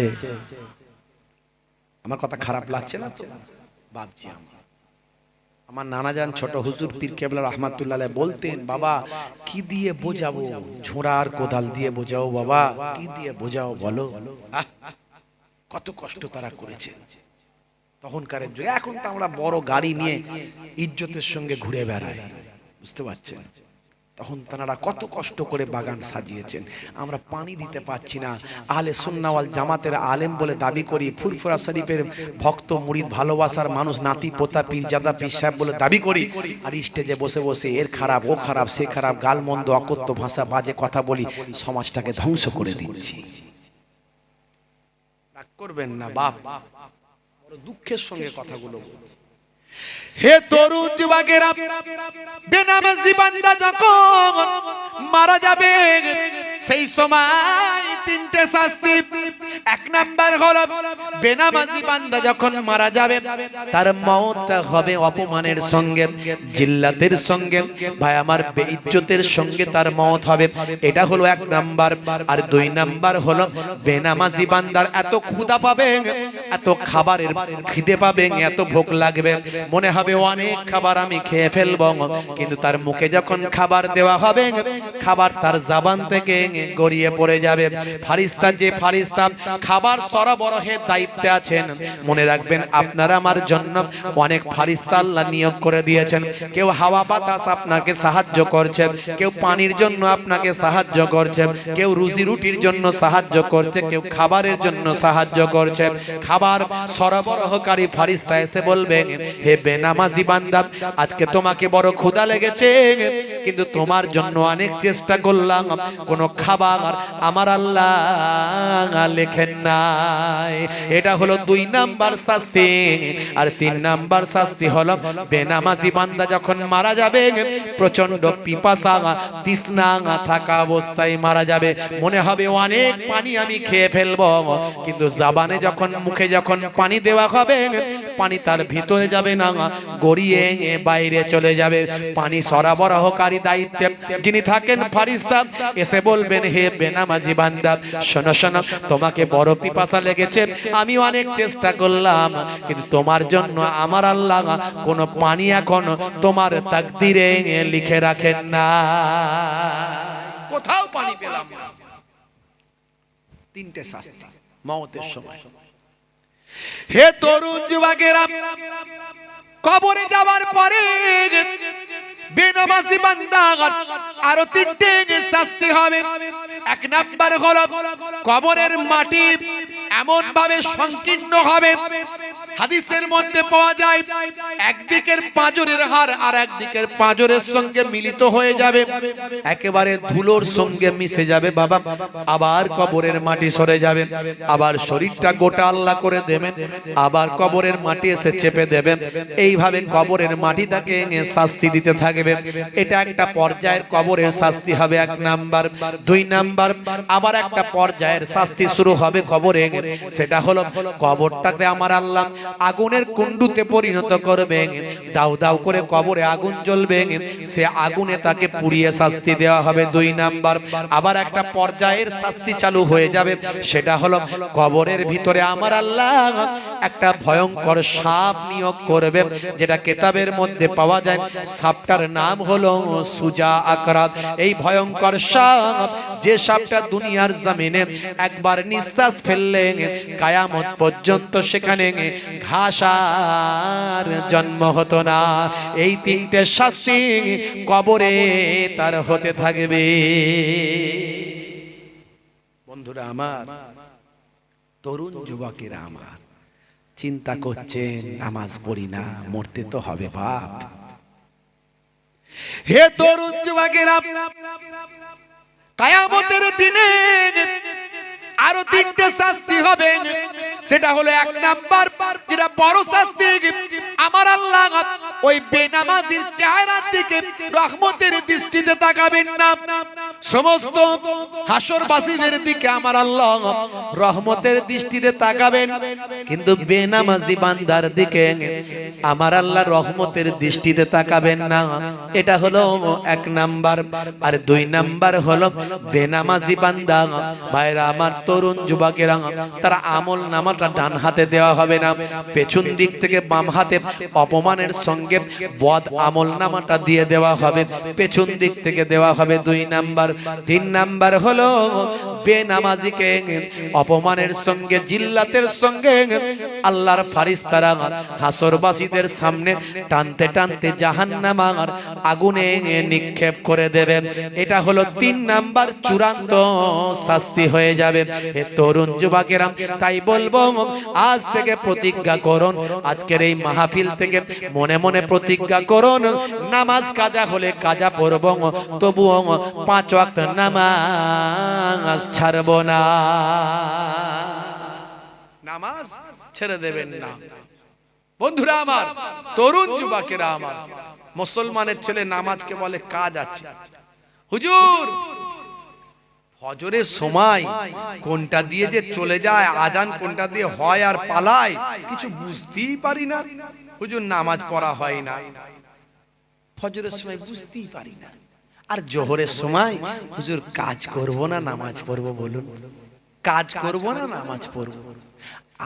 আমার কথা খারাপ লাগছে না তো? ভাবছি আমার নানাজান ছোট হুজুর পীর কেবলা রহমাতুল্লাহ আলাইহি বলতেন, বাবা কি দিয়ে বোঝাবো, ঝোড়ার কোদাল দিয়ে বোঝাও বাবা, কি দিয়ে বোঝাও বলো। কত কষ্ট তারা করেছে তখনকারের যুগে। এখন তো আমরা বড় গাড়ি নিয়ে ইজ্জতের সঙ্গে ঘুরে বেড়াই, বুঝতে পারছেন? তখন তারা কত কষ্ট করে বাগান সাজিয়েছেন, আমরা পানি দিতে পাচ্ছি না। আহলে সুন্নাহ ওয়াল জামাতের আলেম বলে দাবি করি, ফুরফুরা শরীফের ভক্ত মুরিদ ভালোবাসার মানুষ, নাতি পোতা পীরজাদা পীর সাহেব বলে দাবি করি, আর স্টেজে বসে বসে এর খারাপ, ও খারাপ, সে খারাপ, গালমন্দ, অকথ্য ভাষা, বাজে কথা বলি, সমাজটাকে ধ্বংস করে দিচ্ছি। রাগ করবেন না বাপ, বড় দুঃখের সঙ্গে কথাগুলো। হে তরুণ যুবকেরা, বেনামাজি বান্দা যখন মারা যাবে, সেই সময় 3টে শাস্তি। 1 নাম্বার হলো বেনামাজি বান্দা যখন মারা যাবে, তার মওতটা হবে অপমানের সঙ্গে, জিল্লাতের সঙ্গে, ভাই আমার বেইজ্জতের সঙ্গে তার মওত হবে। এটা হলো 1 নাম্বার। আর 2 নাম্বার হলো বেনামাজি বান্দার এত ক্ষুধা পাবে, এত খাবারের খিদে পাবে, এত ভোগ লাগবে, মনে হবে অনেক খাবার আমি খেয়ে ফেলবো, কিন্তু তার মুখে যখন খাবার দেওয়া হবে, খাবার তার জবান থেকে গড়িয়ে পড়ে যাবে। ফারিস্তা, যে ফারিস্তা খাবার সরবরাহের দায়িত্বে আছেন, মনে রাখবেন আপনারা আমার জন্য অনেক ফারিস্তা আল্লাহ নিয়োগ করে দিয়েছেন। কেউ হাওয়া বাতাস আপনাকে সাহায্য করছে, কেউ পানির জন্য আপনাকে সাহায্য করছে, কেউ রুজি রুটির জন্য সাহায্য করছে, কেউ খাবারের জন্য সাহায্য করছে। খাবার সরবরাহকারী ফারিস্তা এসে বলবেন, হে বেনামাজি বান্দা, আজকে তোমাকে বড় ক্ষুধা লেগেছে, কিন্তু তোমার জন্য অনেক চেষ্টা করলাম, কোনো খাবার আমার আল্লাহ লেখেন নাই। এটা হলো 2 নাম্বার শাস্তি। আর 3 নাম্বার শাস্তি হলো বেনামাজি বান্দা যখন মারা যাবে, প্রচন্ড পিপাসা তৃষ্ণা থাকা অবস্থায় মারা যাবে, মনে হবে অনেক পানি আমি খেয়ে ফেলবো, কিন্তু জবানে যখন, মুখে যখন পানি দেওয়া হবে, পানি তার ভিতরে যাবে না, গড়িয়ে বাইরে চলে যাবে। পানি সরবরাহকারী দায়িত্বে যিনি থাকেন ফারিস্তা এসে বলবেন, হে বেনামাজি বান্দা, শোনো শোনো, তোমাকে বড় পিপাসা লেগেছে, আমি অনেক চেষ্টা করলাম, কিন্তু তোমার জন্য আমার আল্লাহ কোনো পানি এখন তোমার তাকদিরে লিখে রাখেন না, কোথাও পানি পেলাম না। 3টে শাস্তি মওতের সময়। হে তরুণ যুবকেরা, কবরে যাওয়ার পরে বেনামাজি বান্দা আরো 3টে শাস্তি হবে। 1 নাম্বার হলো কবরের মাটি এমন ভাবে সংকীর্ণ হবে, হাদিসের মধ্যে পাওয়া যায় একদিকের পাঁজরের হাড় আর একদিকের পাঁজরের সঙ্গে মিলিত হয়ে যাবে, একেবারে ধুলোর সঙ্গে মিশে যাবে বাবা। আবার কবরের মাটি সরে যাবে, আবার শরীরটা গোটা আল্লাহ করে দেবেন, আবার কবরের মাটি এসে চেপে দেবে। এইভাবে কবরের মাটি তাকে শাস্তি দিতে থাকবে। এটা একটা পর্যায়ের কবরের শাস্তি হবে, এক নাম্বার। দুই নাম্বার, আবার একটা পর্যায়ের শাস্তি শুরু হবে কবরে। সেটা হলো কবরটাকে আমার আল্লাহ আগুনের কুণ্ডুতে পরিণত করবে। দাউ দাউ করে কবরে আগুন জ্বলবে, সে আগুনে তাকে পুড়িয়ে শাস্তি দেওয়া হবে। দুই নাম্বার, আবার একটা পর্যায়ের শাস্তি চালু হয়ে যাবে, সেটা হলো কবরের ভিতরে আমার আল্লাহ একটা ভয়ঙ্কর সাপ নিয়োগ করবে, যেটা কিতাবের মধ্যে পাওয়া যায়। সাপটার নাম হলো সুজা আকরাত। এই ভয়ঙ্কর সাপ, যে সাপটা দুনিয়ার জমিনে একবার নিঃশ্বাস ফেললে কিয়ামত পর্যন্ত সেখানে ঘাস আর জন্ম হতো না। এই তিনটে শাস্তি কবরে তার হতে থাকবে। বন্ধুরা আমার, তরুণ যুবকেরা আমার, চিন্তা করছেন নামাজ পড়ি না, মরতে তো হবে বাপ। হে তরুণ যুবকেরা, কিয়ামতের দিনে আরো তিনটে শাস্তি হবে। সেটা হলো এক নাম্বার, যেটা বড় শাস্তি, আমার আল্লাহ ওই বেনামাজির চেহারার দিকে রহমতের দৃষ্টিতে তাকাবেন না। সমস্ত হাসরবাসীদের দিকে আমার আল্লাহ রহমতের দৃষ্টিতে তাকাবেন, কিন্তু বেনামাজি বান্দার দিকে আমার আল্লাহ রহমতের দৃষ্টিতে তাকাবেন না। এটা হলো এক নাম্বার। আর দুই নাম্বার হলো বেনামাজি বান্দা ভাইরা আমার, তরুণ যুবকেরা, তারা আমল নামাটা ডান হাতে দেওয়া হবে না, পেছন দিক থেকে বাম হাতে অপমানের সঙ্গে বদ আমল নামাটা দিয়ে দেওয়া হবে, পেছন দিক থেকে দেওয়া হবে। দুই নাম্বার। তিন নাম্বার হলো বেনামাজিকে অপমানের সঙ্গে জিল্লাতের সঙ্গে আল্লাহর ফারিস্তারা হাসরবাসীদের সামনে টানতে টানতে জাহান্নামের আগুনে নিক্ষেপ করে দেবে। এটা হলো তিন নাম্বার চূড়ান্ত শাস্তি হয়ে যাবে। হে তরুণ যুবকেরা, তাই বলবো আজ থেকে প্রতিজ্ঞা করুন, আজকের এই মাহফিল থেকে মনে মনে প্রতিজ্ঞা করুন, নামাজ কাজা হলে কাজা পড়ব, তবুও 5 ওয়াক্ত নামাজ ছাড়ব না। নামাজ ছেড়ে দেবেন না। বন্ধুরা আমার, তরুণ যুবকেরা আমার, মুসলমানের ছেলে নামাজকে বলে কাজ আছে। হুজুর, ফজরের সময় কোনটা দিয়ে যে চলে যায়, আজান কোনটা দিয়ে হয় আর পালায়, কিছু বুঝতেই পারি না। হুজুর, নামাজ পড়া হয় না, ফজরের সময় বুঝতেই পারি না। আর জোহরের সময় হুজুর কাজ করব না নামাজ পড়বো, বলুন কাজ করব না নামাজ পড়বো।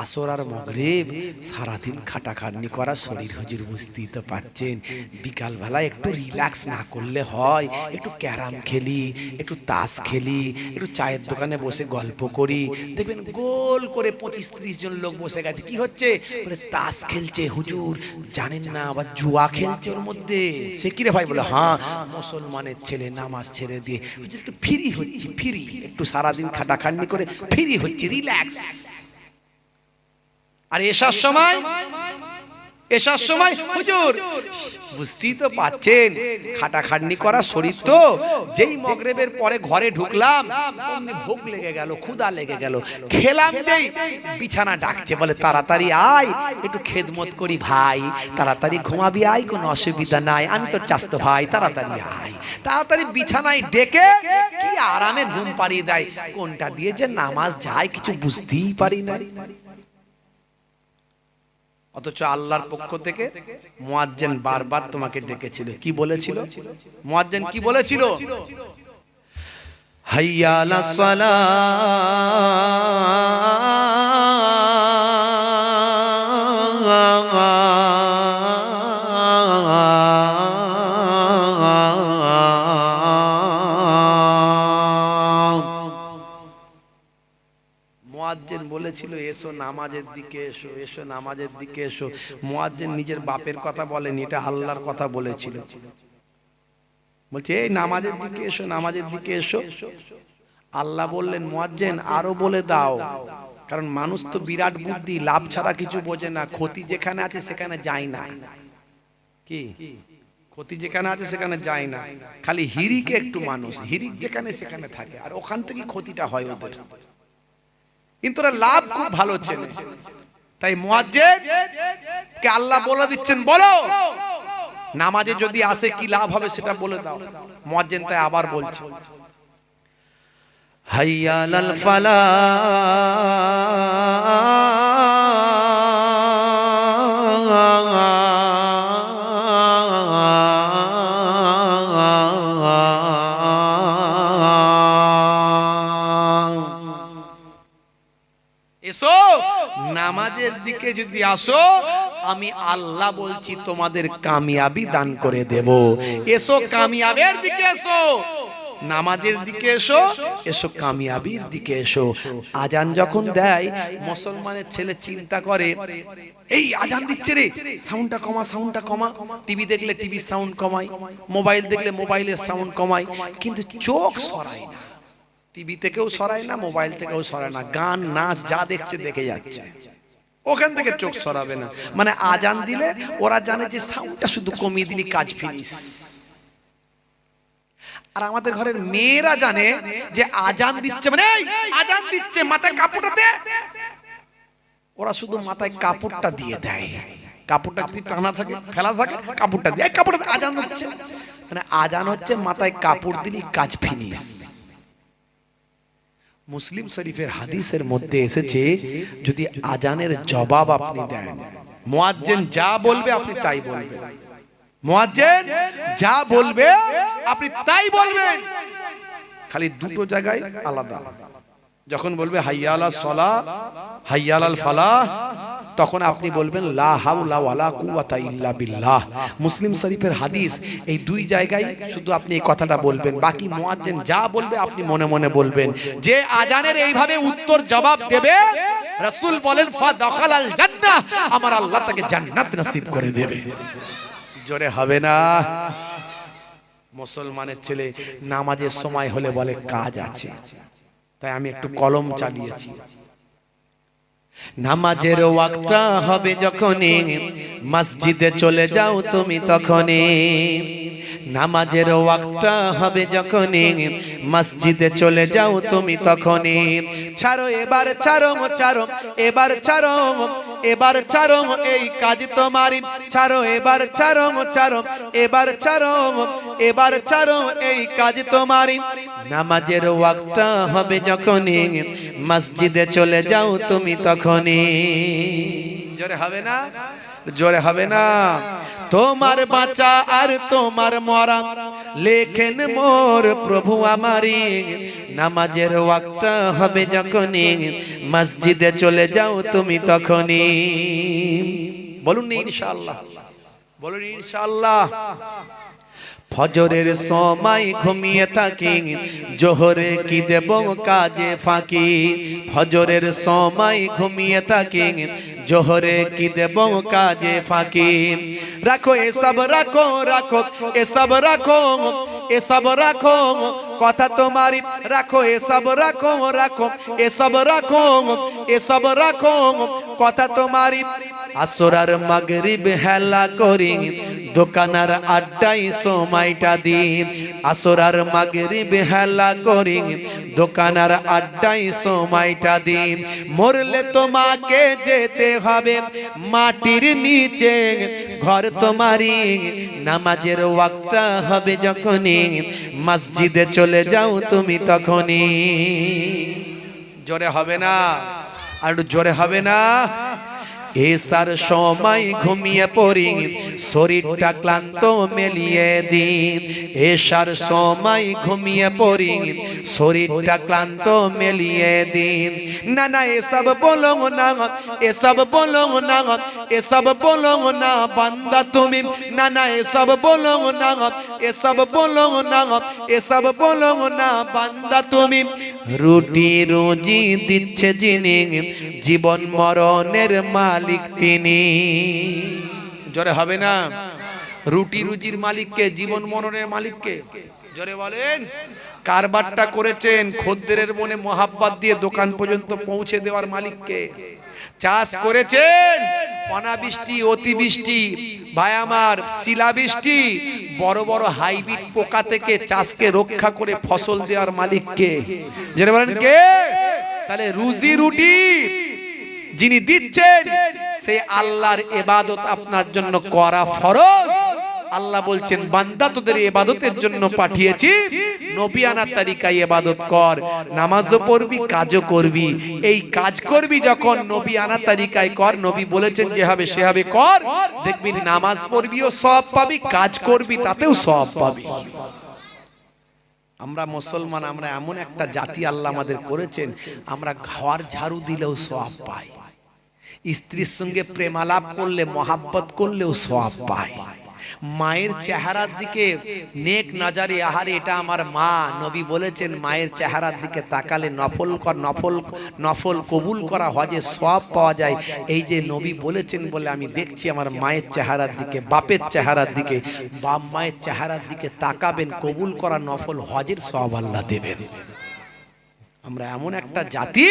আসর আর মাগরিব সারাদিন খাটাখাটনি করা শরীর, হুজুর বুঝতেই তো পাচ্ছেন। বিকাল বেলা একটু রিল্যাক্স না করলে হয়? একটু ক্যারাম খেলি, একটু তাস খেলি, একটু চায়ের দোকানে বসে গল্প করি, দেখবেন গোল করে 25-30 জন লোক বসে গেছে। কি হচ্ছে? বলে তাস খেলছে। হুজুর জানেন না, আবার জুয়া খেলছে ওর মধ্যে। সে কি রে ভাই? বলে হ্যাঁ, মুসলমানের ছেলে নামাজ ছেড়ে দিয়ে হুজুর একটু ফ্রি হচ্ছি, ফ্রি, একটু সারাদিন খাটাখাটনি করে ফ্রি হচ্ছে, রিল্যাক্স। আর এসার সময় হুজুর বুঝতেই তো পাচ্ছেন, খাটাখাটনি করা শরীর তো। যেই মাগরিবের পরে ঘরে ঢুকলাম, অমনি ভোগ লেগে গেল, ক্ষুধা লেগে গেল, খেলাম যেই বিছানা ডাকছে, বলে তাড়াতাড়ি আয়, একটু খেদমত করি ভাই, তাড়াতাড়ি ঘুমাবি আয়, কোনো অসুবিধা নাই, আমি তোর চাস্তো ভাই, তাড়াতাড়ি আয়। তাড়াতাড়ি বিছানায় ডেকে কি আরামে ঘুম পাড়িয়ে দেয়। কোনটা দিয়ে যে নামাজ যায় কিছু বুঝতেই পারি না। অথচ আল্লাহর পক্ষ থেকে মুয়াজ্জিন বারবার তোমাকে ডেকেছিল। কি বলেছিল মুয়াজ্জিন? কি বলেছিল? হাইয়া আলাস সালাহ, মুয়াজ্জিন বলেছিল এসো নামাজের দিকে এসো, এসো নামাজের দিকে এসো। মুয়াজ্জিন নিজের বাপের কথা বলেনি, এটা আল্লাহর কথা বলেছিল। বলছে এই নামাজের দিকে এসো, নামাজের দিকে এসো। আল্লাহ বললেন মুয়াজ্জিন আরো বলে দাও, কারণ মানুষ তো বিরাট বুদ্ধি, লাভ ছাড়া কিছু বোঝে না। ক্ষতি যেখানে আছে সেখানে যায় না, কি ক্ষতি যেখানে আছে সেখানে যায় না, খালি হিরিকে একটু মানুষ হিরিক যেখানে সেখানে থাকে, আর ওখান থেকে ক্ষতিটা হয় ওদের। কিন্তু ওরা লাভ খুব ভালো চেনে। তাই মুয়াজ্জিন কে আল্লাহ বলে দিচ্ছেন, বলো নামাজে যদি আসে কি লাভ হবে সেটা বলে দাও। মুয়াজ্জিন তাই আবার বলছে, হাইয়া আলাল এসো নামাজের দিকে যদি আসো, আমি আল্লাহ বলছি তোমাদের কামিয়াবি দান করে দেব। এসো কামিয়াবের দিকে এসো, নামাজের দিকে এসো, এসো কামিয়াবির দিকে এসো। আজান যখন দেয় মুসলমানের ছেলে চিন্তা করে, এই আজান দিচ্ছে রে, সাউন্ডটা কমা, সাউন্ডটা কমা। টিভি দেখলে টিভির সাউন্ড কমাই, মোবাইল দেখলে মোবাইলের সাউন্ড কমাই, কিন্তু চোখ সরায় না। টিভি থেকেও সরায় না, মোবাইল থেকেও সরায় না, গান নাচ যা দেখছে দেখে যাচ্ছে, ওখান থেকে চোখ সরাবে না। মানে আজান দিলে ওরা জানে যে সাউন্ডটা শুধু কমিয়ে দিলি কাজ ফিনিশ। আর আমাদের ঘরের মেয়েরা জানে যে আজান দিচ্ছে মানে আজান দিচ্ছে, মাথায় কাপড়টা দে, ওরা শুধু মাথায় কাপড়টা দিয়ে দেয়। কাপড়টা যদি টানা থাকে, ফেলা থাকে, কাপড়টা দিয়ে কাপড়টা আজান হচ্ছে, মানে আজান হচ্ছে মাথায় কাপড় দিলি কাজ ফিনিশ। মুসলিম শরীফের হাদিসের মধ্যে এসেছে, যদি আজানের জবাব আপনি দেন, মুয়াজ্জিন যা বলবে আপনি তাই বলবেন। মুয়াজ্জিন যা বলবে আপনি তাই বলবেন, খালি দুটো জায়গায় আলাদা। যখন বলবে হাইয়া আলাস সালাহ, হাইয়া আলাল ফালাহ, তখন আপনি বলবেন লা হাওলা ওয়ালা কুওয়াতা ইল্লা বিল্লাহ। মুসলিম শরীফের হাদিস, এই দুই জায়গায় শুধু আপনি এই কথাটা বলবেন, বাকি মুয়াজ্জিন যা বলবে আপনি মনে মনে বলবেন। যে আজানের এইভাবে উত্তর জবাব দেবে, রাসূল বলেন ফা দাখালাল জান্নাহ, আমার আল্লাহ তাকে জান্নাত নসিব করে দেবে। জোরে হবে না? মুসলমানের ছেলে নামাজের সময় হলে বলে কাজ আছে, তাই আমি একটু কলম চালিয়েছি। নামাজের ওয়াক্তটা হবে যখনই, মসজিদে চলে যাও তুমি তখনই। নামাজের ওয়াক্তটা হবে যখনই, মসজিদে চলে যাও তুমি তখনই। ছাড়ো এবার ছাড়ো, ছাড়ো এবার ছাড়ো, এবার ছাড়ো এই কাজ তোমারই। ছাড়ো এবার ছাড়ো, ছাড়ো এবার ছাড়ো, এবার ছাড়ো এই কাজ তোমারই। নামাজের ওয়াক্তটা হবে যখনই, মসজিদে চলে যাও তুমি তখনই। জোরে হবে না? জোরে হবে না? তোমার বাঁচা আর তোমার মরা লেখেন মোর প্রভু আমারি। নামাজের ওয়াক্তটা হবে যখনই, মসজিদে চলে যাও তুমি তখনই। বলুন ইনশাআল্লাহ, বলুন ইনশাআল্লাহ। ফজরের সময় ঘুমিয়ে থাকি, জোহরে কি দেব কাজে ফাঁকি। ফজরের সময় ঘুমিয়ে থাকি, জোহরে কি দেব কাজে ফাঁকি। রাখো এসব রাখো, রাখো এসব রাখো, এসব রাখো কথা তোমারি। রাখো এসব রাখো, রাখো এসব রাখো, এসব রাখো কথা তোমারি। আসর আর মাগরিব হেলা করি, দোকানার আড্ডায় সময়টা দিন। আসর আর মাগরিব হেলা করি, দোকানার আড্ডায় সময়টা দিন। মরলে তোমাকে যেতে হবে মাটির নিচে, ঘর তোমারি। নামাজের ওয়াক্তটা হবে যখনই, মসজিদে চলে যাও তুমি তখনই। জোরে হবে না? আর জোরে হবে না? এসার সময় ঘুমিয়ে পড়ি, শরীরটা ক্লান্ত মেলিয়ে দিন। এসার সময় ঘুমিয়ে পড়ি, শরীরটা ক্লান্ত মেলিয়ে দিন। না না এসব বলো না, এসব বলো না, এসব বলো না বান্দা তুমি। না না এসব বলো না, এসব বলো না, এসব বলো না বান্দা তুমি। রুটি রুজি দিচ্ছে যিনি, জীবন মরণের মালিক তিনি। জোরে হবে না? রুটি রুজির মালিককে, জীবন মরণের মালিককে। জোরে বলেন। কারবারটা করেছেন খদ্দেরের মনে মোহাব্বত দিয়ে দোকান পর্যন্ত পৌঁছে দেওয়ার মালিককে। চাষ করেছেন অনাবৃষ্টি অতিবৃষ্টি ভাই আমার শিলাবৃষ্টি বড় বড় হাইব্রিড পোকা থেকে চাষকে রক্ষা করে ফসল দেওয়ার মালিককে। জোরে বলেন কে? তাহলে রুজি রুটি যিনি দিচ্ছেন সেই আল্লাহর ইবাদত আপনার জন্য করা ফরজ। আল্লাহ বলছেন বান্দা তোদের ইবাদতের জন্য পাঠিয়েছি, নবী আনা তরিকায় ইবাদত কর, নামাজও পড়বি কাজও করবি। এই কাজ করবি যখন নবী আনা তরিকায় কর, নবী বলেছেন যেভাবে সেভাবে কর, দেখবি নামাজ পড়বিও সওয়াব পাবি, কাজ করবি তাতেও সওয়াব পাবি। আমরা মুসলমান, আমরা এমন একটা জাতি আল্লাহ আমাদের করেছেন, আমরা ঘর ঝাড়ু দিলেও সওয়াব পাই, স্ত্রীর সঙ্গে প্রেমালাপ করলে মহাব্বত করলেও সওয়াব পাই, মায়ের চেহারার দিকে নেক নজরে আহারে এটা আমার মা, নবী বলেছেন মায়ের চেহারার দিকে তাকালে নফল কবুল করা হজে সওয়াব পাওয়া যায়। এই যে নবী বলেছেন বলে আমি দেখছি আমার মায়ের চেহারার দিকে, বাপের চেহারার দিকে, বাপ মায়ের চেহারার দিকে তাকাবেন, কবুল করা নফল হজের সওয়াব আল্লাহ দেবেন। আমরা এমন একটা জাতি,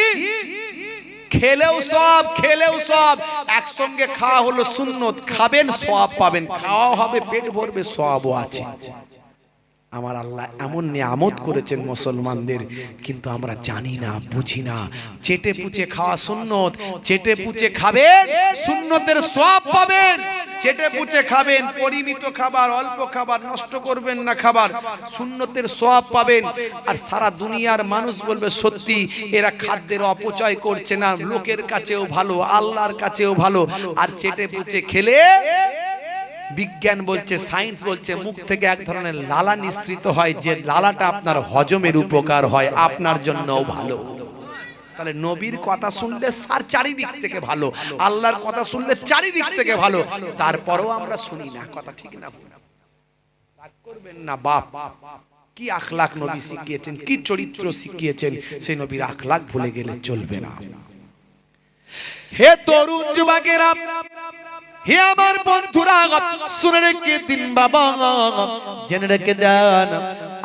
খেলেও সব খেলেও সব, একসঙ্গে খাওয়া হলো সুন্নত, খাবেন সওয়াব পাবেন, খাওয়া হবে পেট ভরবে সওয়াবও আছে। আমার আল্লাহ এমন নিয়ামত করেছেন মুসলমানদের, কিন্তু আমরা জানি না, বুঝি না। চেটে পুচে খাওয়া সুন্নত, চেটে পুচে খাবেন সুন্নতের সওয়াব পাবেন, চেটে পুচে খাবেন, পরিমিত খাবার, অল্প খাবার, নষ্ট করবেন না খাবার, সুন্নতের সওয়াব পাবেন। আর সারা দুনিয়ার মানুষ বলবে সত্যি এরা খাদ্যের অপচয় করছে না, লোকের কাছেও ভালো, আল্লাহর কাছেও ভালো। আর চেটে পুচে খেলে বিজ্ঞান বলছে, সায়েন্স বলছে, মুখ থেকে এক ধরনের লালা নিঃসৃত হয়, যে লালাটা আপনার হজমের উপকার হয়, আপনার জন্যও ভালো। তাহলে নবীর কথা শুনলে চারিদিক থেকে ভালো, আল্লাহর কথা শুনলে চারিদিক থেকে ভালো, তারপরেও আমরা শুনি না। কথা ঠিক না? রাগ করবেন না বাপ, কি আখলাক নবী শিখিয়েছেন, কি চরিত্র শিখিয়েছেন, সেই নবীর আখলাক ভুলে গেলে চলবে না। হে তরুণ যুবকেরা, হে আমার বন্ধুরা, শুনে রেখে দিন বাবা, জেনে রেখে দেন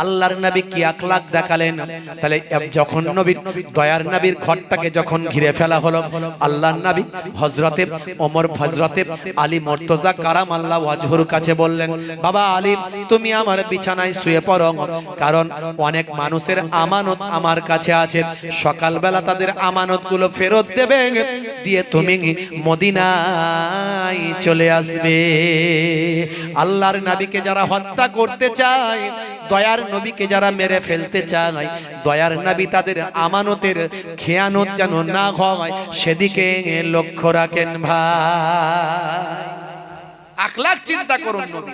আল্লাহর নবী কি আখলাক দেখালেন। তাহলে যখন নবীর দয়ার নবীর ঘরটাকে যখন ঘিরে ফেলা হলো, আল্লাহর নবী হযরতে ওমর, হযরতে আলী মুর্তজা কারামাল্লাহু ওয়াজহুর কাছে বললেন, বাবা আলী তুমি আমার বিছানায় শুয়ে পড়ো, কারণ অনেক মানুষের আমানত আমার কাছে আছে, সকালবেলা তাদের আমানতগুলো ফেরত দেবে, দিয়ে তুমি মদিনায় চলে আসবে। আল্লাহর নবীকে যারা হত্যা করতে চায়, দয়ার নবীকে যারা মেরে ফেলতে চায়, দয়ার নবী তাদের আমানতের খেয়ানত যেন না হয় সেদিকে লক্ষ্য রাখেন ভাই। আখলাক চিন্তা করুন। নবী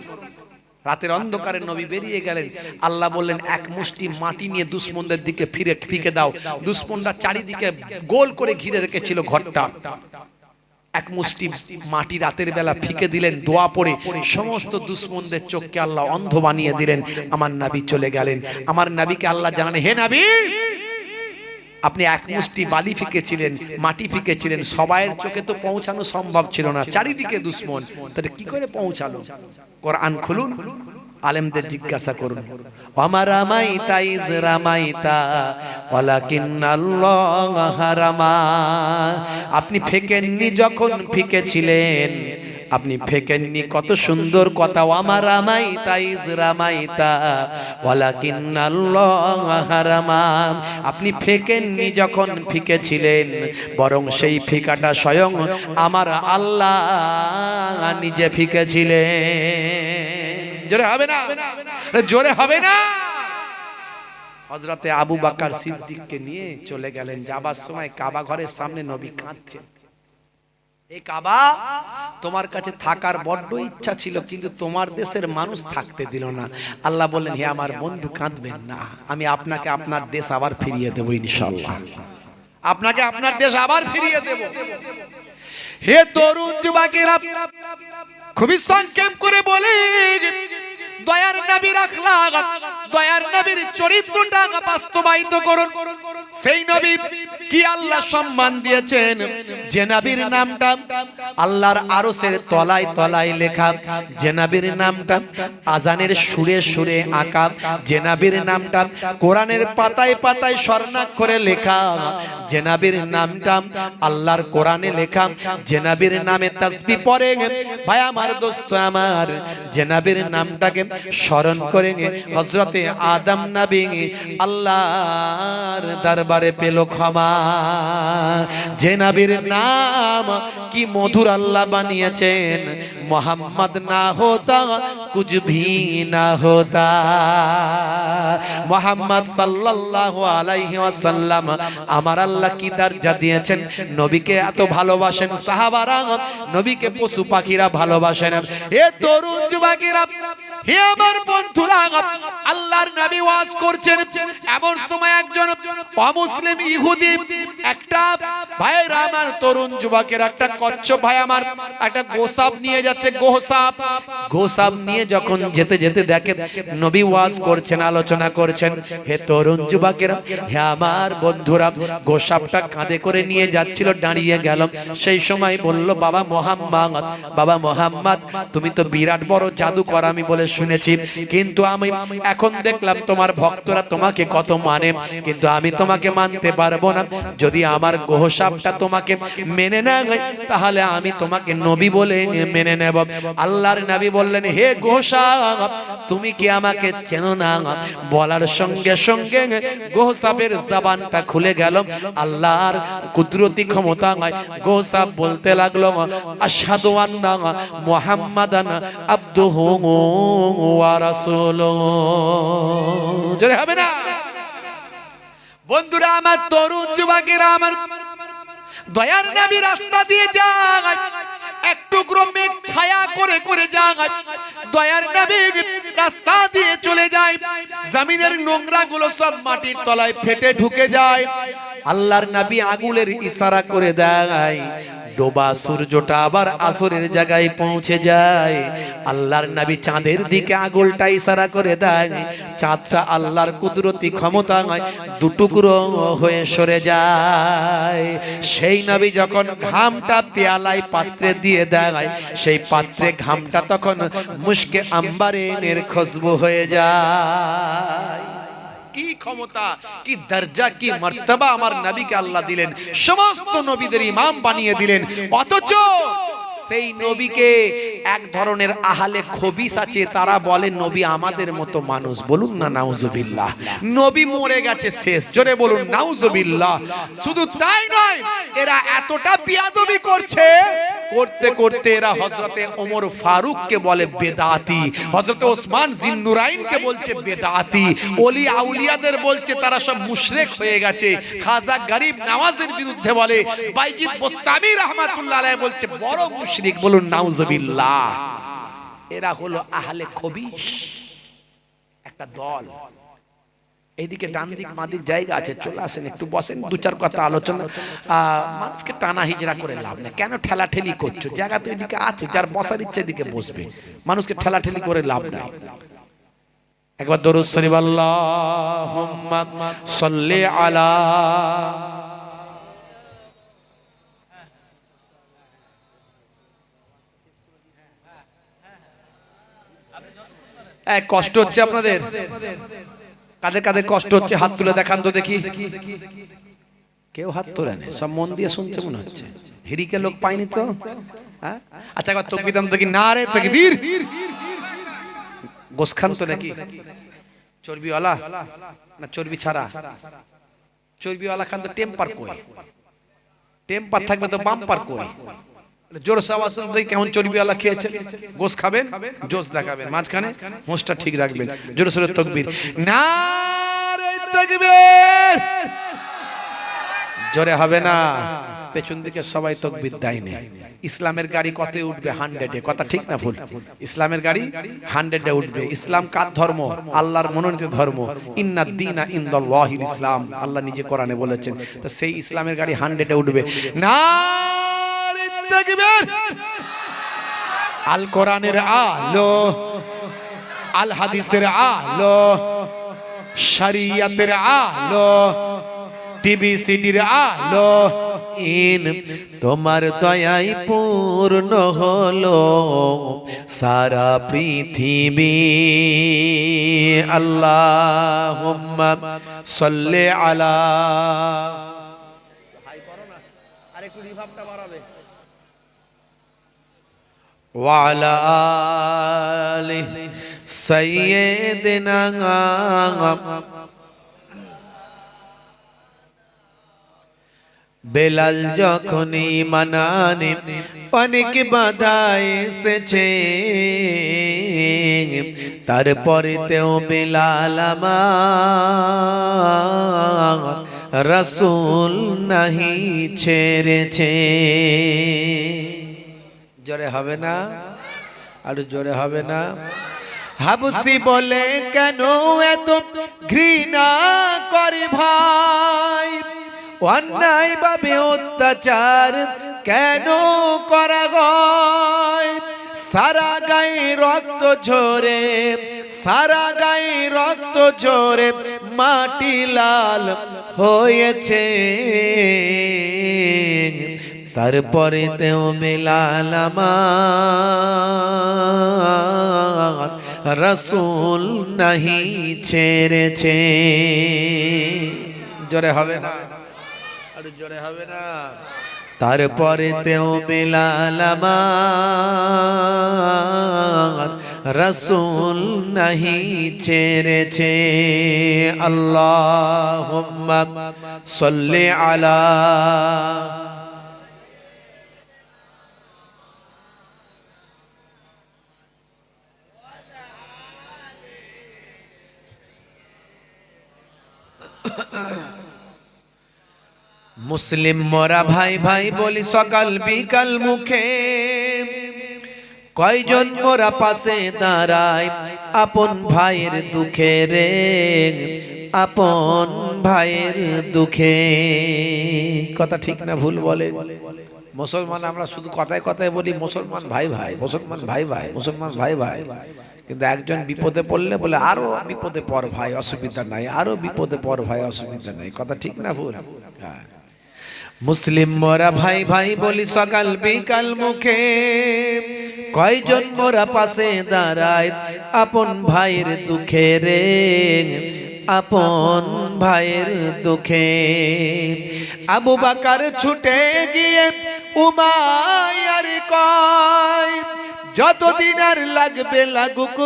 রাতের অন্ধকারে নবী বেরিয়ে গেলেন, আল্লাহ বললেন এক মুষ্টি মাটি নিয়ে দুশমনদের দিকে ফিকে দাও। দুশমনরা চারিদিকে গোল করে ঘিরে রেখেছিল ঘরটা, এক মুষ্টি মাটি রাতের বেলা ফিকে দিলেন, দোয়া পড়ে সমস্ত দুশমনদের চোখকে আল্লাহ অন্ধ বানিয়ে দিলেন। আমার নবী চলে গেলেন। আমার নবীকে আল্লাহ জানান, হে নবী আপনি এক মুষ্টি বালি ফিকেছিলেন, মাটি ফিকেছিলেন, সবাইয়ের চোখে তো পৌঁছানো সম্ভব ছিল না, চারিদিকে দুশমন, তাহলে কি করে পৌঁছালো? কোরআন খুলুন, আলেমদের জিজ্ঞাসা করুন। ওয়ামা রামাইতা ইজ রামাইতা ওয়ালাকিন্নাল্লাহ হারামা। আপনি ফেকেননি যখন ফিকেছিলেন, আপনি ফেকেননি, কত সুন্দর কথা। ওয়ামা রামাইতা ইজ রামাইতা ওয়ালাকিন্নাল্লাহ হারামা। আপনি ফেকেননি যখন ফিকেছিলেন, বরং সেই ফিকাটা স্বয়ং আমার আল্লাহ নিজে ফিকেছিলেন। জোরে হবে না? জোরে হবে না? হযরতে আবু বকর সিদ্দিককে নিয়ে চলে গেলেন। যাবার সময় কাবা ঘরের সামনে নবী কাঁদছেন, এই কাবা তোমার কাছে থাকার বড্ড ইচ্ছা ছিল, কিন্তু তোমার দেশের মানুষ থাকতে দিল না। আল্লাহ বললেন, হে আমার বন্ধু কাঁদবেন না, আমি আপনাকে আপনার দেশ আবার ফিরিয়ে দেব ইনশাআল্লাহ, আপনাকে আপনার দেশ আবার ফিরিয়ে দেব। হে তরুণ যুবকেরা, খুবই সংক্ষেপ করে বলি, দয়ার নবীর আখলাক, দয়ার নবীর চরিত্রটা বাস্তবায়িত করুন। সেই নবী কি আল্লাহ সম্মান দিয়েছেন, যে নবীর নামটা আল্লাহর আরশের তলায় তলায় লেখা, যে নবীর নামটা আজানের সুরে সুরে আঁকা, যে নবীর নামটা কোরআনের পাতায় পাতায় স্বর্ণাক্ষরে লেখা, যে নবীর নামটা আল্লাহর কোরআনে লেখা, যে নবীর নামে তাসবিহ পড়ে ভাই আমার দোস্ত আমার, যে নবীর নামটাকে স্মরণ করে হযরতে আদম নবী আল্লাহর দরবারে পেল ক্ষমা। যে নবীর নাম কি মধুর আল্লাহ বানিয়েছেন, মোহাম্মদ না হোতা কুছ ভি না হোতা। মোহাম্মদ সাল্লাল্লাহু আলাইহি ওয়াসাল্লাম আমার আল্লাহ কি দরজা দিয়েছেন, নবীকে এত ভালোবাসেন সাহাবারা, নবীকে পশু পাখিরা ভালোবাসেন। এ তরুণ যুবকেরা, হে আমার বন্ধুরা, আল্লাহর নবী ওয়াজ করছেন, এমন সময় একজন অমুসলিম ইহুদি একটা ভাইয়ের আমার তরুণ যুবকের একটা কচ্ছপ ভাই আমার একটা গোসাপ নিয়ে যাচ্ছে, গোসাপ নিয়ে যখন যেতে যেতে দেখে নবী ওয়াজ করছেন, আলোচনা করছেন। হে তরুণ যুবকেরা, হে আমার বন্ধুরা, গোসাপটা কাঁধে করে নিয়ে যাচ্ছিল, দাঁড়িয়ে গেল। সেই সময় বলল, বাবা মোহাম্মদ, বাবা মোহাম্মদ, তুমি তো বিরাট বড় জাদুকর আমি বলে শুনেছি, কিন্তু আমি এখন দেখলাম তোমার ভক্তরা তোমাকে কত মানে, কিন্তু আমি তোমাকে মানতে পারবো না। যদি আমার গোসাপটা তোমাকে মেনে না তাহলে আমি তোমাকে নবী বলে মেনে নেব। আল্লাহর নবী বললেন, হে গোসাপ, তুমি কি আমাকে চেনো না? বলার সঙ্গে সঙ্গে গোসাপের জবানটা খুলে গেল। আল্লাহর কুদরতি ক্ষমতা গোসাপ বলতে লাগলো, আশহাদু আন্না মুহাম্মাদান আবদুহু ওয়া রাসূলুহু। জোরে হবে না? বন্ধুরা আমার, তরুণ যুবকেরা আমার, দয়ার নবী রাস্তা দিয়ে যায়, এক টুকরো মেঘ ছায়া করে করে যায়, দয়ার নবী রাস্তা দিয়ে চলে যায়, জমিনের নোংরা গুলো সব মাটির তলায় ফেটে ঢুকে যায়। আল্লাহর নবী আগুনের ইশারা করে দেয়, ডোবা সূর্যটা আবার আসরের জায়গায় পৌঁছে যায়। আল্লাহর নবী চাঁদের দিকে আঙুলটা ইশারা করে দেয়, চাঁদটা আল্লাহর কুদরতি ক্ষমতায় দুটুকরো হয়ে সরে যায়। সেই নবী যখন ঘামটা পেয়ালায় পাত্রে দিয়ে দেয়, সেই পাত্রে ঘামটা তখন মুশকে আম্বারের খুশবু হয়ে যায়। কি ক্ষমতা, কি দরজা, কি মর্তবা আমার নবীকে আল্লাহ দিলেন, সমস্ত নবীদের ইমাম বানিয়ে দিলেন। অথচ সেই নবীকে এক ধরনের আহলে খবিস আছে, তারা বলে নবী আমাদের মতো মানুষ। বলুন না নাউজুবিল্লাহ। নবী মরে গেছে শেষ, জোরে বলুন নাউজুবিল্লাহ। শুধু তাই নয়, এরা এতটা বিয়াদবি করছে, করতে করতে এরা হযরতে ওমর ফারুককে বলে বেদাতি, হযরতে ওসমান জিন্নুরাইনকে বলছে বেদাতি, ওলি আউলিয়াদের বলছে তারা সব মুশরিক হয়ে গেছে। খাজা গরিব নওয়াজের বিরুদ্ধে বলে, বাইজিদ বোস্তামি রাহমাতুল্লাহ আলাইহি বলছে বড় মুশরিক। বলুন নাউজুবিল্লাহ। এরা হলো আহলে খবিস, একটা দল। এইদিকে ডান দিক মাদিক জায়গা আছে, চলে আসেন, একটু বসেন, দু চার কথা আলোচনা। মানুষকে টানা হিজড়া করে লাভ নেই। কেন ঠেলা ঠেলি করছো? জায়গা তো এদিকে আছে, যার বসার ইচ্ছে এদিকে বসবে, মানুষকে ঠেলা ঠেলি করে লাভ নাই। একবার দরুদ শরীফ, আল্লাহুম্মা সাল্লি আলা। কষ্ট হচ্ছে আপনাদের? কাদের কাদের কষ্ট হচ্ছে হাত তুলে দেখান তো দেখি। কেউ হাত তোলে না, সব মন দিয়ে শুনছে মনে হচ্ছে। হিরিকে লোক পাইনি তো? আচ্ছা একবার তাকবীর দাও দেখি। নারে তাকবীর। গোশ খান তো নাকি? চর্বিওয়ালা না চর্বি ছাড়া? চর্বিওয়ালা খান তো টেম্পার কই? টেম্পার থাকবে তো বাম্পার কই? জোর আওয়াজ দেখি কেমন চর্বিওয়ালা খেয়েছেন। গোশ খাবেন, জোশ দেখাবেন, মাঝখানে হোঁচটা ঠিক রাখবেন। জোরে সোরে তাকবীর। নারে তাকবীর। জোরে হবে না, পেছন দিকে সবাই তাকবীর দেয় না। ইসলামের গাড়ি কতই উঠবে? 100-এ। কথা ঠিক না ভুল? ইসলামের গাড়ি 100-এ উঠবে। ইসলাম কার ধর্ম? আল্লাহর মনোনীত ধর্ম। ইন্নাদ দীনা ইনদাল্লাহিল ইসলাম, আল্লাহ নিজে কোরআনে বলেছেন। তো সেই ইসলামের গাড়ি 100-এ উঠবে। নারে তাকবীর। আল কোরআনের আলো, আল হাদিসের আলো, শরীয়তের আলো, টিভি সিডির আলো ইন তোমার দয়াই পূর্ণ হলো সারা পৃথিবী আল্লাহুম্মা সাল্লি আলা হাই করো না আরেকটু রিভাবটা বাড়াবে ওয়া আলা আলি সাইয়্যিদিনা বেলাল যখনই মানানে অনেক বাধা এসেছে তারপরেতেও বেলাল আমার রাসূল নাহি ছেড়েছে জোরে হবে না আর জোরে হবে না হাবসি বলে কেন এত ঘৃণা করে ভাই অন্যায় ভাবে অত্যাচার কেন করা হয় সারা গায়ে রক্ত ঝরে সারা গায়ে রক্ত ঝরে মাটি লাল হয়েছে তারপরে তেও বেলাল আমার রাসূল নাহি ছেড়েছে জোরে হবে না আর জোরে হবে না তারপরে তেও বেলাল আমার রাসূল নাহি ছেড়েছে আল্লাহুম্মা সাল্লি আলা মুসলিম মোরা ভাই ভাই বলি সকাল বিকাল মুখে কয়জন মোরা পাশে দাঁড়ায় আপন ভাইয়ের দুঃখে রে আপন ভাইয়ের দুঃখে কথা ঠিক না ভুল বলে মুসলমান আমরা শুধু কথায় কথায় বলি মুসলমান ভাই ভাই মুসলমান ভাই ভাই মুসলমান ভাই ভাই কিন্তু একজন বিপদে পড়লে বলে আরো বিপদে পড় ভাই অসুবিধা নাই আরো বিপদে পড় ভাই অসুবিধা নাই কথা ঠিক না ভুল হ্যাঁ মুসলিম মোরা ভাই ভাই বলি সকাল বিকাল মুখে কয়জন মোরা পাশে দাঁড়ায় আপন ভাইয়ের দুঃখে রে আপন ভাইয়ের দুঃখে আবু বকর ছুটে গিয়ে উমাইয়ার কয় যতদিন আর লাগবে লাগুক